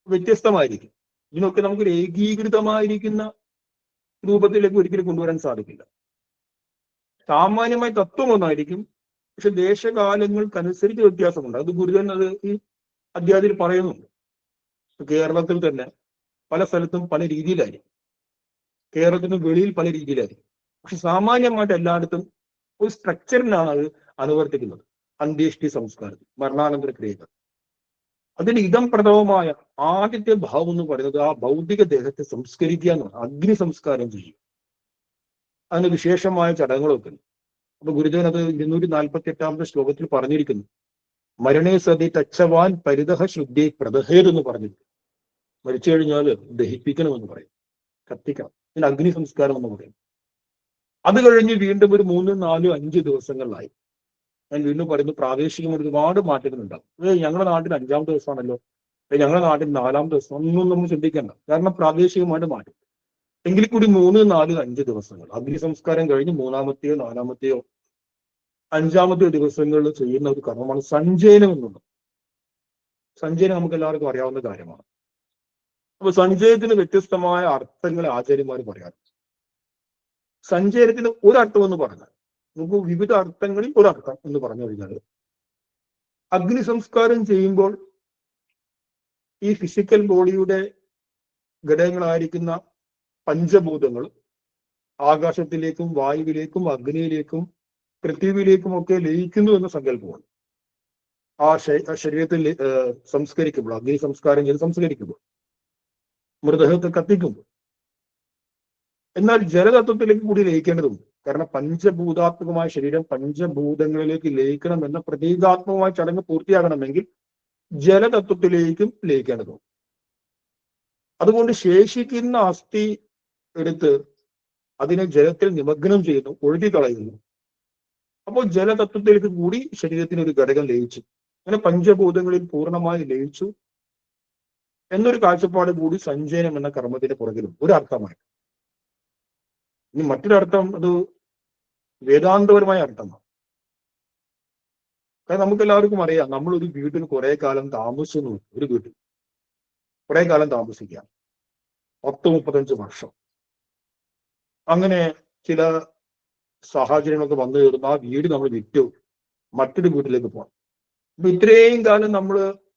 വ്യത്യസ്തമായിരിക്കും. ഇതിനൊക്കെ നമുക്കൊരു ഏകീകൃതമായിരിക്കുന്ന രൂപത്തിലേക്ക് ഒരിക്കലും കൊണ്ടുവരാൻ സാധിക്കില്ല. സാമാന്യമായ തത്വം ഒന്നായിരിക്കും, പക്ഷെ ദേശകാലങ്ങൾക്കനുസരിച്ച് വ്യത്യാസമുണ്ട്. അത് ഗുരുജൻ അത് ഈ അധ്യായത്തിൽ പറയുന്നുണ്ട്. കേരളത്തിൽ തന്നെ പല സ്ഥലത്തും പല രീതിയിലായിരിക്കും, കേരളത്തിന് വെളിയിൽ പല രീതിയിലായിരിക്കും. പക്ഷെ സാമാന്യമായിട്ട് എല്ലായിടത്തും ഒരു സ്ട്രക്ചറിനാണ് അത് അനുവർത്തിക്കുന്നത്. അന്ത്യേഷ്ടി സംസ്കാരത്തിൽ മരണാനന്തര ക്രിയകൾ അതിന് ഇതം പ്രഥമമായ ആദ്യത്തെ ഭാവം എന്ന് പറയുന്നത് ആ ഭൗതിക ദേഹത്തെ സംസ്കരിക്കുക എന്നാണ്. അഗ്നി സംസ്കാരം ചെയ്യുക. അതിന് വിശേഷമായ ചടങ്ങുകളൊക്കെ ഉണ്ട്. അപ്പൊ ഗുരുദേവൻ അത് 248 ശ്ലോകത്തിൽ പറഞ്ഞിരിക്കുന്നു. മരണേ സതി തച്ചവാൻ പരിതഹ ശുദ്ധി പ്രദഹേത് എന്ന് പറഞ്ഞിരിക്കുന്നു. മരിച്ചു കഴിഞ്ഞാൽ ദഹിപ്പിക്കണമെന്ന് പറയും, കത്തിക്കണം. ഇതിന് അഗ്നി സംസ്കാരം എന്ന് പറയും. അത് കഴിഞ്ഞ് വീണ്ടും ഒരു 3, 4, 5 ദിവസങ്ങളിലായി. ഞാൻ വീണ്ടും പറയുന്നു, പ്രാദേശികമായി ഒരുപാട് മാറ്റങ്ങൾ ഉണ്ടാകും. ഞങ്ങളുടെ നാട്ടിൽ 5-ാം ദിവസമാണല്ലോ, ഞങ്ങളുടെ നാട്ടിൽ 4-ാം ദിവസം, ഒന്നും നമ്മൾ ചിന്തിക്കേണ്ട. കാരണം പ്രാദേശികമായിട്ട് മാറ്റും. എങ്കിൽ കൂടി 3, 4, 5 ദിവസങ്ങൾ അഗ്നി സംസ്കാരം കഴിഞ്ഞ് 3-ാമത്തെയോ 4-ാമത്തെയോ 5-ാമത്തെയോ ദിവസങ്ങളിൽ ചെയ്യുന്ന ഒരു കർമ്മമാണ് സഞ്ചയനം എന്നുള്ളത്. സഞ്ചയനം നമുക്ക് എല്ലാവർക്കും അറിയാവുന്ന കാര്യമാണ്. അപ്പൊ സഞ്ചയത്തിന് വ്യത്യസ്തമായ അർത്ഥങ്ങൾ ആചാര്യന്മാർ പറയാറുണ്ട്. സഞ്ചയനത്തിന് ഒരർത്ഥം എന്ന് പറഞ്ഞാൽ, നമുക്ക് വിവിധ അർത്ഥങ്ങളിൽ ഒരർത്ഥം എന്ന് പറഞ്ഞു കഴിഞ്ഞാൽ, അഗ്നി സംസ്കാരം ചെയ്യുമ്പോൾ ഈ ഫിസിക്കൽ ബോഡിയുടെ ഘടകങ്ങളായിരിക്കുന്ന പഞ്ചഭൂതങ്ങൾ ആകാശത്തിലേക്കും വായുവിലേക്കും അഗ്നിയിലേക്കും പൃഥ്വിയിലേക്കും ഒക്കെ ലയിക്കുന്നു എന്ന സങ്കല്പമാണ്. ആ ശരീരത്തിൽ സംസ്കരിക്കുമ്പോൾ, അഗ്നി സംസ്കാരം ചെയ്ത് സംസ്കരിക്കുമ്പോൾ, മൃതദേഹത്തെ കത്തിക്കുമ്പോൾ. എന്നാൽ ജലതത്വത്തിലേക്ക് കൂടി ലയിക്കേണ്ടതുണ്ട്. കാരണം പഞ്ചഭൂതാത്മകമായ ശരീരം പഞ്ചഭൂതങ്ങളിലേക്ക് ലയിക്കണം എന്ന പ്രതീകാത്മകമായ ചടങ്ങ് പൂർത്തിയാകണമെങ്കിൽ ജലതത്വത്തിലേക്കും ലയിക്കേണ്ടതുണ്ട്. അതുകൊണ്ട് ശേഷിക്കുന്ന അസ്ഥി എടുത്ത് അതിനെ ജലത്തിൽ നിമഗ്നം ചെയ്യുന്നു, ഒഴുകി കളയുന്നു. അപ്പോൾ ജലതത്വത്തിലേക്ക് കൂടി ശരീരത്തിന് ഒരു ഘടകം ലയിച്ചു. അങ്ങനെ പഞ്ചഭൂതങ്ങളിൽ പൂർണ്ണമായി ലയിച്ചു എന്നൊരു കാഴ്ചപ്പാട് കൂടി സഞ്ചയനം എന്ന കർമ്മത്തിന്റെ പുറകിലും ഒരർത്ഥമായി. ഇനി മറ്റൊരർത്ഥം അത് വേദാന്തപരമായ അർത്ഥമാണ്. കാരണം നമുക്ക് എല്ലാവർക്കും അറിയാം, നമ്മളൊരു വീട്ടിൽ കുറെ കാലം താമസിച്ചു. ഒരു വീട്ടിൽ കുറെ കാലം താമസിക്കാം, 10-35 വർഷം. അങ്ങനെ ചില സാഹചര്യങ്ങളൊക്കെ വന്നു കയറുന്നു, ആ വീട് നമ്മൾ വിറ്റു മറ്റൊരു വീട്ടിലേക്ക് പോകാം. അപ്പൊ ഇത്രയും കാലം നമ്മൾ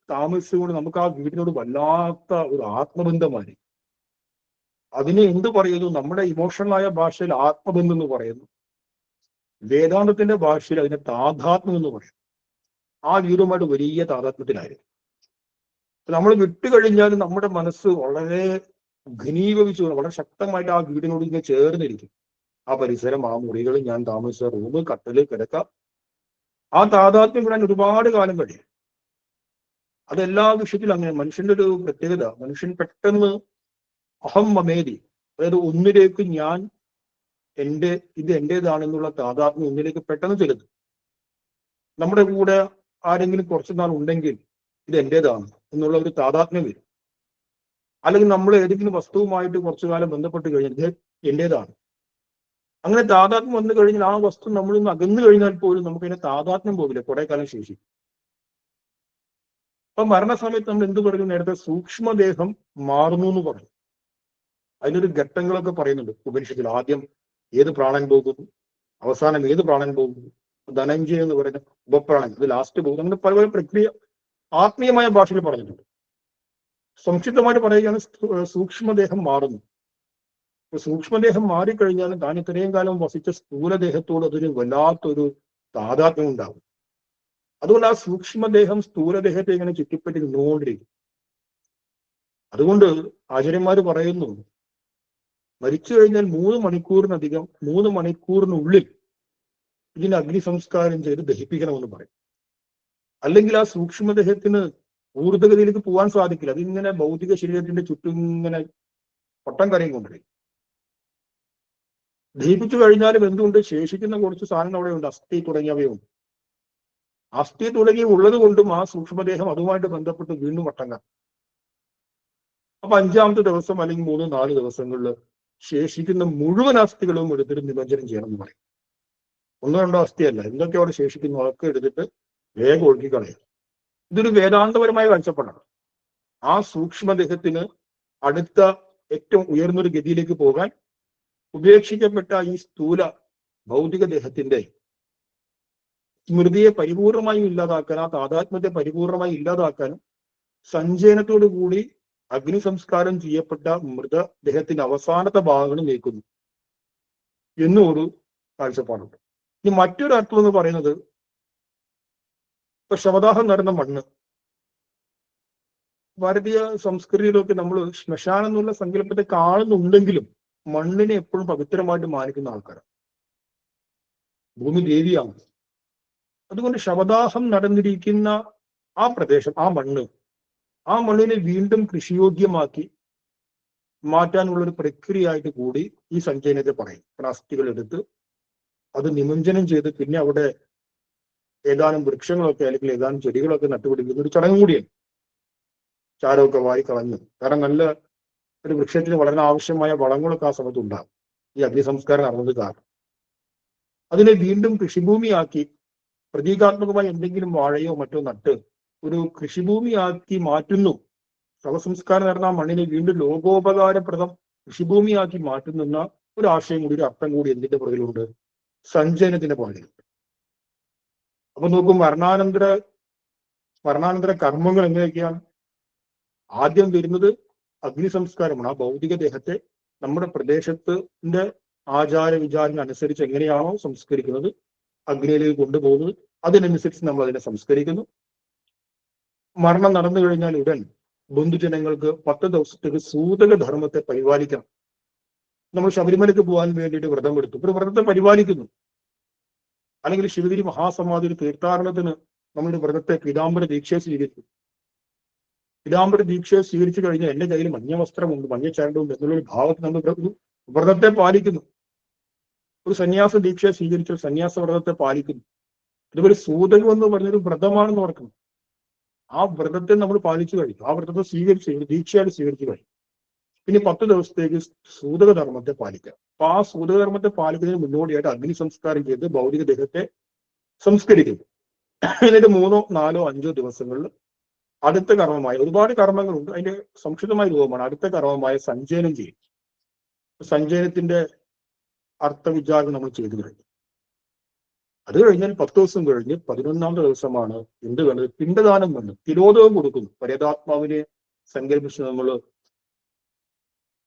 താമസിച്ചുകൊണ്ട് നമുക്ക് ആ വീടിനോട് വല്ലാത്ത ഒരു ആത്മബന്ധമായി. അതിനെ എന്ത് പറയുന്നു? നമ്മുടെ ഇമോഷണലായ ഭാഷയിൽ ആത്മബന്ധം എന്ന് പറയുന്നു. വേദാന്തത്തിന്റെ ഭാഷയിൽ അതിനെ താതാത്മ്യം എന്ന് പറയും. ആ വീടുമായിട്ട് വലിയ താതാത്മ്യത്തിലായിരുന്നു. നമ്മൾ വിട്ടുകഴിഞ്ഞാൽ നമ്മുടെ മനസ്സ് വളരെ ഘനീഭവിച്ചു, വളരെ ശക്തമായിട്ട് ആ വീടിനോട് ഇങ്ങനെ ചേർന്നിരിക്കും. ആ പരിസരം, ആ മുറികൾ, ഞാൻ താമസിച്ച റൂം, കട്ടല്, കിടക്ക, ആ താതാത്മ്യം വിടാൻ ഒരുപാട് കാലം കഴിയും. അതെല്ലാ വിഷയത്തിലും അങ്ങനെ. മനുഷ്യന്റെ ഒരു പ്രത്യേകത, മനുഷ്യൻ പെട്ടെന്ന് അഹം മമേതി, അതായത് ഒന്നിലേക്ക് ഞാൻ ഇത് എന്റേതാണെന്നുള്ള താതാത്മ്യം ഒന്നിലേക്ക് പെട്ടെന്ന് ചെലുത്തും. നമ്മുടെ കൂടെ ആരെങ്കിലും കുറച്ചു നാൾ ഉണ്ടെങ്കിൽ ഇത് എന്റേതാണ് എന്നുള്ള ഒരു താതാത്മ്യം വരും. അല്ലെങ്കിൽ നമ്മൾ ഏതെങ്കിലും വസ്തുവുമായിട്ട് കുറച്ചു കാലം ബന്ധപ്പെട്ട് കഴിഞ്ഞാൽ ഇത് എന്റേതാണ്. അങ്ങനെ താതാത്മ്യം വന്നു കഴിഞ്ഞാൽ ആ വസ്തു നമ്മളിൽ നിന്ന് അകന്നു കഴിഞ്ഞാൽ പോലും നമുക്ക് അതിനെ താതാത്മ്യം പോകില്ല, കുറെ കാലം ശേഷിക്കും. അപ്പൊ മരണസമയത്ത് നമ്മൾ എന്ത് പറഞ്ഞു? നേരത്തെ സൂക്ഷ്മദേഹം മാറുന്നു എന്ന് പറഞ്ഞു. അതിനൊരു ഘട്ടങ്ങളൊക്കെ പറയുന്നുണ്ട് ഉപനിഷത്തിൽ. ആദ്യം ഏത് പ്രാണൻ പോകുന്നു, അവസാനം ഏത് പ്രാണൻ പോകുന്നു, ധനഞ്ജയ എന്ന് പറയുന്ന ഉപപ്രാണൻ അത് ലാസ്റ്റ് പോകുന്നു. അങ്ങനെ പല പല പ്രക്രിയ ആത്മീയമായ ഭാഷയിൽ പറഞ്ഞിട്ടുണ്ട്. സംക്ഷിപ്തമായിട്ട് പറയുകയാണ്, സൂക്ഷ്മദേഹം മാറുന്നു. സൂക്ഷ്മദേഹം മാറിക്കഴിഞ്ഞാലും താൻ ഇത്രയും കാലം വസിച്ച സ്ഥൂലദേഹത്തോട് അതൊരു വല്ലാത്തൊരു താതാത്മ്യം ഉണ്ടാകും. അതുകൊണ്ട് ആ സൂക്ഷ്മദേഹം സ്ഥൂലദേഹത്തെ ഇങ്ങനെ ചുറ്റിപ്പറ്റി നിന്നുകൊണ്ടിരിക്കും. അതുകൊണ്ട് ആചാര്യന്മാര് പറയുന്നു, മരിച്ചു കഴിഞ്ഞാൽ 3 മണിക്കൂറിനധികം 3 മണിക്കൂറിനുള്ളിൽ ഇതിന് അഗ്നി സംസ്കാരം ചെയ്ത് ദഹിപ്പിക്കണമെന്ന് പറയും. അല്ലെങ്കിൽ ആ സൂക്ഷ്മദേഹത്തിന് ഊർധ്വഗതിയിലേക്ക് പോകാൻ സാധിക്കില്ല. അതിങ്ങനെ ഭൗതിക ശരീരത്തിന്റെ ചുറ്റും ഇങ്ങനെ പൊട്ടം കരയും കൊണ്ടിരിക്കും. ദഹിപ്പിച്ചു കഴിഞ്ഞാലും എന്തുകൊണ്ട്? ശേഷിക്കുന്ന കുറച്ച് സാധനങ്ങൾ അവിടെയുണ്ട്, അസ്ഥി തുടങ്ങിയവയുണ്ട്. അസ്ഥി തുടങ്ങി ഉള്ളത് കൊണ്ടും ആ സൂക്ഷ്മദേഹം അതുമായിട്ട് ബന്ധപ്പെട്ട് വീണ്ടും വട്ടങ്ങാം. അപ്പൊ 5ാമത്തെ ദിവസം അല്ലെങ്കിൽ 3-4 ദിവസങ്ങളിൽ ശേഷിക്കുന്ന മുഴുവൻ അസ്ഥികളും എടുത്തിട്ട് നിമജ്ജനം ചെയ്യണം എന്ന് പറയും. 1-2 അസ്ഥിയല്ല, എന്തൊക്കെ അവിടെ ശേഷിക്കുന്നു അതൊക്കെ എടുത്തിട്ട് വേഗം ഒഴുക്കി കളയും. ഇതൊരു വേദാന്തപരമായ കാഴ്ചപ്പാടാണ്. ആ സൂക്ഷ്മദേഹത്തിന് അടുത്ത ഏറ്റവും ഉയർന്നൊരു ഗതിയിലേക്ക് പോകാൻ ഉപേക്ഷിക്കപ്പെട്ട ഈ സ്ഥൂല ഭൗതിക ദേഹത്തിന്റെ സ്മൃതിയെ പരിപൂർണമായും ഇല്ലാതാക്കാൻ, ആ താതാത്മ്യത്തെ പരിപൂർണമായി ഇല്ലാതാക്കാനും സഞ്ചയനത്തോടു കൂടി അഗ്നി സംസ്കാരം ചെയ്യപ്പെട്ട മൃതദേഹത്തിന്റെ അവസാനത്തെ ഭാഗങ്ങൾ നീക്കുന്നു എന്നൊരു കാഴ്ചപ്പാടുണ്ട്. ഇനി മറ്റൊരു അർത്ഥം എന്ന് പറയുന്നത്, ഇപ്പൊ ശവദാഹം നടന്ന മണ്ണ്, ഭാരതീയ സംസ്കൃതിയിലൊക്കെ നമ്മൾ ശ്മശാനം എന്നുള്ള സങ്കല്പത്തെ കാണുന്നുണ്ടെങ്കിലും മണ്ണിനെ എപ്പോഴും പവിത്രമായിട്ട് മാനിക്കുന്ന ആൾക്കാരാണ്. ഭൂമി ദേവിയാണ്. അതുകൊണ്ട് ശവദാഹം നടന്നിരിക്കുന്ന ആ പ്രദേശം, ആ മണ്ണിനെ വീണ്ടും കൃഷിയോഗ്യമാക്കി മാറ്റാനുള്ളൊരു പ്രക്രിയയായിട്ട് കൂടി ഈ സഞ്ചയനത്തെ പറയും. അസ്ഥികൾ എടുത്ത് അത് നിമഞ്ജനം ചെയ്ത് പിന്നെ അവിടെ ഏതാനും വൃക്ഷങ്ങളൊക്കെ അല്ലെങ്കിൽ ഏതാനും ചെടികളൊക്കെ നട്ടുപിടിക്കുന്ന ഒരു ചടങ്ങ് കൂടിയാണ്. ചാരമൊക്കെ വാരി കളഞ്ഞു. കാരണം നല്ല ഒരു വൃക്ഷത്തിന് വളരെ ആവശ്യമായ വളങ്ങളൊക്കെ ആ സമയത്ത് ഉണ്ടാകും. ഈ അഗ്നി സംസ്കാരം നടന്നത് കാരണം അതിനെ വീണ്ടും കൃഷിഭൂമിയാക്കി പ്രതീകാത്മകമായി എന്തെങ്കിലും വാഴയോ മറ്റോ നട്ട് ഒരു കൃഷിഭൂമിയാക്കി മാറ്റുന്നു. ശവസംസ്കാരം നടന്ന ആ മണ്ണിനെ വീണ്ടും ലോകോപകാരപ്രദം കൃഷിഭൂമിയാക്കി മാറ്റുന്ന ഒരു ആശയം കൂടി, ഒരു അർത്ഥം കൂടി എന്തിന്റെ പുറകിലുണ്ട്? സഞ്ചയനത്തിന്റെ പുറകിലുണ്ട്. അപ്പൊ നോക്കും, മരണാനന്തര കർമ്മങ്ങൾ എങ്ങനെയൊക്കെയാണ്? ആദ്യം വരുന്നത് അഗ്നി സംസ്കാരമാണ്. ആ ഭൗതിക ദേഹത്തെ നമ്മുടെ പ്രദേശത്തിന്റെ ആചാര വിചാരങ്ങൾ അനുസരിച്ച് എങ്ങനെയാണോ സംസ്കരിക്കുന്നത്, അഗ്നിയിലേക്ക് കൊണ്ടുപോകുന്നത്, അതിനനുസരിച്ച് നമ്മൾ അതിനെ സംസ്കരിക്കുന്നു. മരണം നടന്നു കഴിഞ്ഞാൽ ഉടൻ ബന്ധുജനങ്ങൾക്ക് 10 ദിവസത്തേക്ക് സൂതക ധർമ്മത്തെ പരിപാലിക്കണം. നമ്മൾ ശബരിമലയ്ക്ക് പോകാൻ വേണ്ടിയിട്ട് വ്രതം എടുത്തു, ഒരു വ്രതത്തെ പരിപാലിക്കുന്നു. അല്ലെങ്കിൽ ശിവഗിരി മഹാസമാധി തീർത്ഥാടനത്തിന് നമ്മളൊരു വ്രതത്തെ പീതാംബര ദീക്ഷയെ സ്വീകരിക്കും. പീതാംബര ദീക്ഷയെ സ്വീകരിച്ചു കഴിഞ്ഞാൽ എന്റെ കയ്യിൽ മഞ്ഞ വസ്ത്രമുണ്ട്, മഞ്ഞ ചരടുണ്ട് എന്നുള്ളൊരു ഭാവത്തിൽ നമ്മൾ വ്രതത്തെ പാലിക്കുന്നു. ഒരു സന്യാസ ദീക്ഷയെ സ്വീകരിച്ച സന്യാസ വ്രതത്തെ പാലിക്കുന്നു. ഇതുപോലെ സൂതകം എന്ന് പറഞ്ഞൊരു വ്രതമാണെന്ന് ഓർക്കണം. ആ വ്രതത്തെ നമ്മൾ പാലിച്ചു കഴിഞ്ഞു, ആ വ്രതത്തെ സ്വീകരിച്ചു, ദീക്ഷയായിട്ട് സ്വീകരിച്ചു കഴിഞ്ഞു. പിന്നെ 10 ദിവസത്തേക്ക് സൂതക ധർമ്മത്തെ പാലിക്കുക. അപ്പൊ ആ സൂതകധർമ്മത്തെ പാലിക്കുന്നതിന് മുന്നോടിയായിട്ട് അഗ്നി സംസ്കാരം ചെയ്ത് ഭൗതിക ദേഹത്തെ സംസ്കരിക്കുന്നു. എന്നിട്ട് 3, 4, 5 ദിവസങ്ങളിൽ അടുത്ത കർമ്മമായ, ഒരുപാട് കർമ്മങ്ങളുണ്ട്, അതിന്റെ സംക്ഷിപ്തമായ രൂപമാണ് അടുത്ത കർമ്മമായ സഞ്ചയനം ചെയ്യും. സഞ്ചയനത്തിന്റെ അർത്ഥവിചാരം നമ്മൾ ചെയ്തു കഴിഞ്ഞു. അത് കഴിഞ്ഞാൽ 10 ദിവസം കഴിഞ്ഞ് 11ാമത്തെ ദിവസമാണ് എന്ത് വേണ്ടത്? പിണ്ടദാനം വന്ന് തിരോധകം കൊടുക്കുന്നു. പരേതാത്മാവിനെ സങ്കല്പിച്ച് നമ്മൾ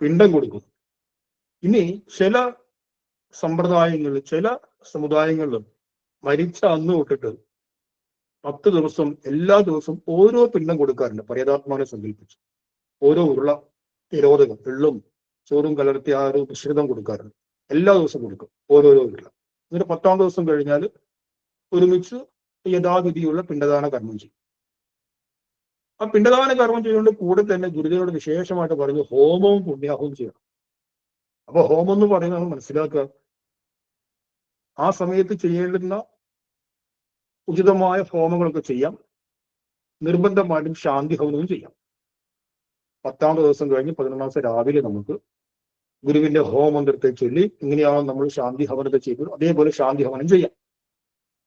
പിണ്ടം കൊടുക്കുന്നു. ഇനി ചില സമ്പ്രദായങ്ങളിൽ, ചില സമുദായങ്ങളിലും മരിച്ച അന്ന് തൊട്ടിട്ട് 10 ദിവസം എല്ലാ ദിവസവും ഓരോ പിണ്ടം കൊടുക്കാറുണ്ട്. പരേതാത്മാവിനെ സങ്കല്പിച്ച് ഓരോ ഉരുള തിരോധകം, എള്ളും ചോറും കലർത്തി ആ ഒരു മിശ്രിതം കൊടുക്കാറുണ്ട്. എല്ലാ ദിവസവും കൊടുക്കും ഓരോരോ ഉരുള. എന്നിട്ട് 10ാം ദിവസം കഴിഞ്ഞാൽ ഒരുമിച്ച് യഥാവിധിയുള്ള പിണ്ടദാന കർമ്മം ചെയ്യും. ആ പിണ്ടദാന കർമ്മം ചെയ്യുന്നതുകൊണ്ട് കൂടെ തന്നെ ഗുരുദേവനോട് വിശേഷമായിട്ട് പറഞ്ഞു ഹോമവും പുണ്യാഹവും ചെയ്യണം. അപ്പൊ ഹോമം എന്ന് പറയുന്നത് മനസ്സിലാക്കുക, ആ സമയത്ത് ചെയ്യേണ്ടുന്ന ഉചിതമായ ഹോമങ്ങളൊക്കെ ചെയ്യാം. നിർബന്ധമായിട്ടും ശാന്തി ഹവനവും ചെയ്യാം. 10ാമത്തെ ദിവസം കഴിഞ്ഞ് 11ാം ദിവസം രാവിലെ നമുക്ക് ഗുരുവിന്റെ ഹോമമന്ത്രത്തെ ചൊല്ലി ഇങ്ങനെയാണോ നമ്മൾ ശാന്തി ഹവനത്തെ ചെയ്തത് അതേപോലെ ശാന്തി ഹവനം ചെയ്യാം.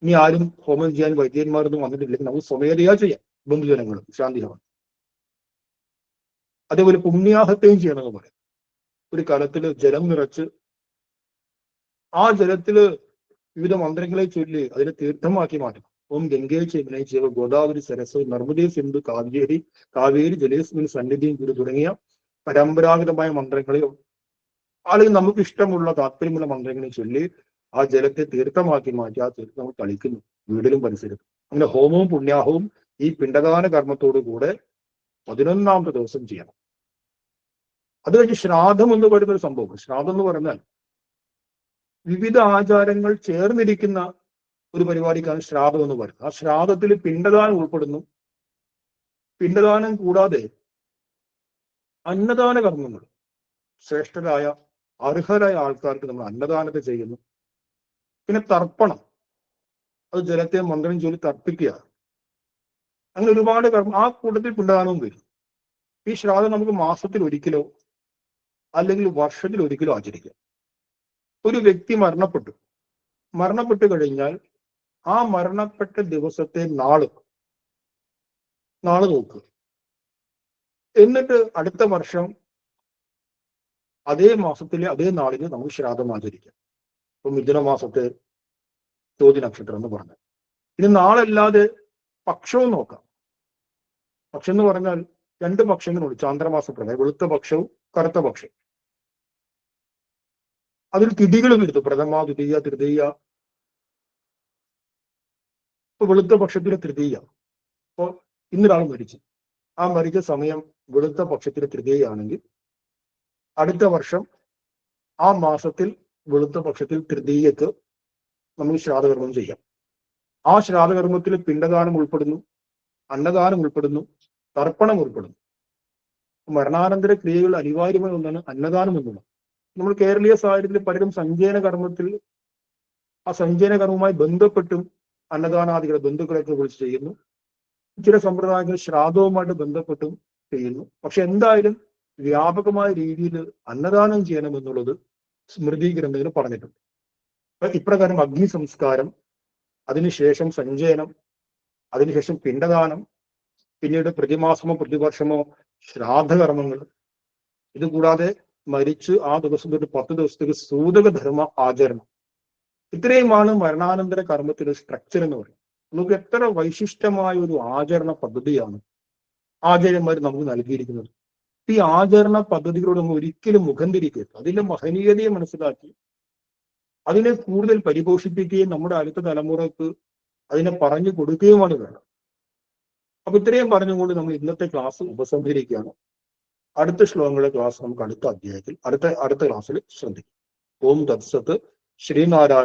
ഇനി ആരും ഹോമം ചെയ്യാൻ വൈദ്യന്മാരൊന്നും വന്നിട്ടില്ലെങ്കിൽ നമുക്ക് സ്വമേധയാ ചെയ്യാം. ബന്ധുജനങ്ങളും ശാന്തി ഹവനം. അതേപോലെ പുണ്യാഹത്തെയും ചെയ്യണമെന്ന് പറയും. ഒരു കലത്തില് ജലം നിറച്ച് ആ ജലത്തില് വിവിധ മന്ത്രങ്ങളെ ചൊല്ലി അതിനെ തീർത്ഥമാക്കി മാറ്റണം. ഓം ഗംഗേ ചേവനെ ചേവ ഗോദാവരി സരസ്വതി നർമ്മദേ സിന്ധു കാവേരി ജലേസ്മിൻ സന്നിധിയും കൂടി തുടങ്ങിയ പരമ്പരാഗതമായ മന്ത്രങ്ങളെയോ അല്ലെങ്കിൽ നമുക്ക് ഇഷ്ടമുള്ള താല്പര്യമുള്ള മന്ത്രങ്ങളെ ചൊല്ലി ആ ജലത്തെ തീർത്ഥമാക്കി മാറ്റി ആ തീർത്ഥം നമ്മൾ കളിക്കുന്നു വീടിലും പരിസരത്തും. അങ്ങനെ ഹോമവും പുണ്യാഹവും ഈ പിണ്ടദാന കർമ്മത്തോടു കൂടെ 11ാമത്തെ ദിവസം ചെയ്യണം. അത് കഴിഞ്ഞ് ശ്രാദ്ധം എന്ന് പറയുന്ന ഒരു സംഭവം. ശ്രാദ്ധം എന്ന് പറഞ്ഞാൽ വിവിധ ആചാരങ്ങൾ ചേർന്നിരിക്കുന്ന ഒരു പരിപാടിക്കാണ് ശ്രാദ്ധം എന്ന് പറയുന്നത്. ആ ശ്രാദ്ധത്തിൽ പിണ്ടദാനം ഉൾപ്പെടുന്നു. പിണ്ടദാനം കൂടാതെ അന്നദാന കർമ്മങ്ങൾ, ശ്രേഷ്ഠരായ അർഹരായ ആൾക്കാർക്ക് നമ്മൾ അന്നദാനത്തെ ചെയ്യുന്നു. പിന്നെ തർപ്പണം, അത് ജലത്തെ മന്ത്രം ചൊല്ലി തർപ്പിക്കുക. അങ്ങനെ ഒരുപാട് കർമ്മം ആ കൂട്ടത്തിൽ പിണ്ടദാനവും വരും. ഈ ശ്രാദ്ധം നമുക്ക് മാസത്തിൽ ഒരിക്കലോ അല്ലെങ്കിൽ വർഷത്തിൽ ഒരിക്കലോ ആചരിക്കാം. ഒരു വ്യക്തി മരണപ്പെട്ടു കഴിഞ്ഞാൽ ആ മരണപ്പെട്ട ദിവസത്തെ നാള് നോക്കുക. എന്നിട്ട് അടുത്ത വർഷം അതേ മാസത്തിലെ അതേ നാളിന് നമുക്ക് ശ്രാദ്ധം ആചരിക്കാം. ഇപ്പൊ മിഥുന മാസത്തെ ചോതി നക്ഷത്രം എന്ന് പറഞ്ഞാൽ ഇനി നാളല്ലാതെ പക്ഷവും നോക്കാം. പക്ഷം എന്ന് പറഞ്ഞാൽ 2 പക്ഷങ്ങളുണ്ട് ചാന്ദ്രമാസ പ്രകാരം, വെളുത്ത പക്ഷവും കറുത്ത പക്ഷവും. അതിൽ തിഥികളും എടുത്തു, പ്രഥമ, ദ്വിതീയ, തൃതീയ. ഇപ്പൊ വെളുത്ത പക്ഷത്തിലെ തൃതീയ. അപ്പോ ഇന്നൊരാൾ മരിച്ചു, ആ മരിച്ച സമയം വെളുത്ത പക്ഷത്തിലെ തൃതീയാണെങ്കിൽ അടുത്ത വർഷം ആ മാസത്തിൽ വെളുത്ത പക്ഷത്തിൽ തൃതീയക്ക് നമുക്ക് ശ്രാദ്ധകർമ്മം ചെയ്യാം. ആ ശ്രാദ്ധകർമ്മത്തിൽ പിണ്ടദാനം ഉൾപ്പെടുന്നു, അന്നദാനം ഉൾപ്പെടുന്നു, തർപ്പണം ഉൾപ്പെടുന്നു. മരണാനന്തര ക്രിയകൾ അനിവാര്യമായ ഒന്നാണ് അന്നദാനം എന്നുള്ളത്. നമ്മൾ കേരളീയ സാഹചര്യത്തിൽ പലരും സഞ്ചയന കർമ്മത്തിൽ ആ സഞ്ചയന കർമ്മവുമായി ബന്ധപ്പെട്ടും അന്നദാനാദികളെ ബന്ധുക്കളെയൊക്കെ വിളിച്ച് ചെയ്യുന്നു. ചില സമ്പ്രദായങ്ങൾ ശ്രാദ്ധവുമായിട്ട് ബന്ധപ്പെട്ടും ചെയ്യുന്നു. പക്ഷെ എന്തായാലും വ്യാപകമായ രീതിയിൽ അന്നദാനം ചെയ്യണമെന്നുള്ളത് സ്മൃതി ഗ്രന്ഥങ്ങൾ പറഞ്ഞിട്ടുണ്ട്. ഇപ്രകാരം അഗ്നി സംസ്കാരം, അതിനുശേഷം സഞ്ചയനം, അതിനുശേഷം പിണ്ടദാനം, പിന്നീട് പ്രതിമാസമോ പ്രതിവർഷമോ ശ്രാദ്ധകർമ്മങ്ങൾ, ഇതുകൂടാതെ മരിച്ച് ആ ദിവസം തൊട്ട് 10 ദിവസത്തേക്ക് സൂതകധർമ്മ ആചരണം. ഇത്രയുമാണ് മരണാനന്തര കർമ്മത്തിന്റെ സ്ട്രക്ചർ എന്ന് പറയുന്നത്. നമുക്ക് എത്ര വൈശിഷ്ടമായ ഒരു ആചരണ പദ്ധതിയാണ് ആചാര്യന്മാർ നമുക്ക് നൽകിയിരിക്കുന്നത്. ഈ ആചരണ പദ്ധതികളോട് നമ്മൾ ഒരിക്കലും മുഖം തിരിക്കരുത്. അതിന്റെ മഹനീയതയെ മനസ്സിലാക്കി അതിനെ കൂടുതൽ പരിപോഷിപ്പിക്കുകയും നമ്മുടെ അടുത്ത തലമുറക്ക് അതിനെ പറഞ്ഞു കൊടുക്കുകയുമാണ് വേണം. അപ്പൊ ഇത്രയും പറഞ്ഞുകൊണ്ട് നമ്മൾ ഇന്നത്തെ ക്ലാസ് ഉപസംഹരിക്കുകയാണ്. അടുത്ത ശ്ലോകങ്ങളുടെ ക്ലാസ് നമുക്ക് അടുത്ത അധ്യായത്തിൽ അടുത്ത ക്ലാസ്സിൽ ശ്രദ്ധിക്കും. ഓം തത്സത്ത്. ശ്രീനാരായണ.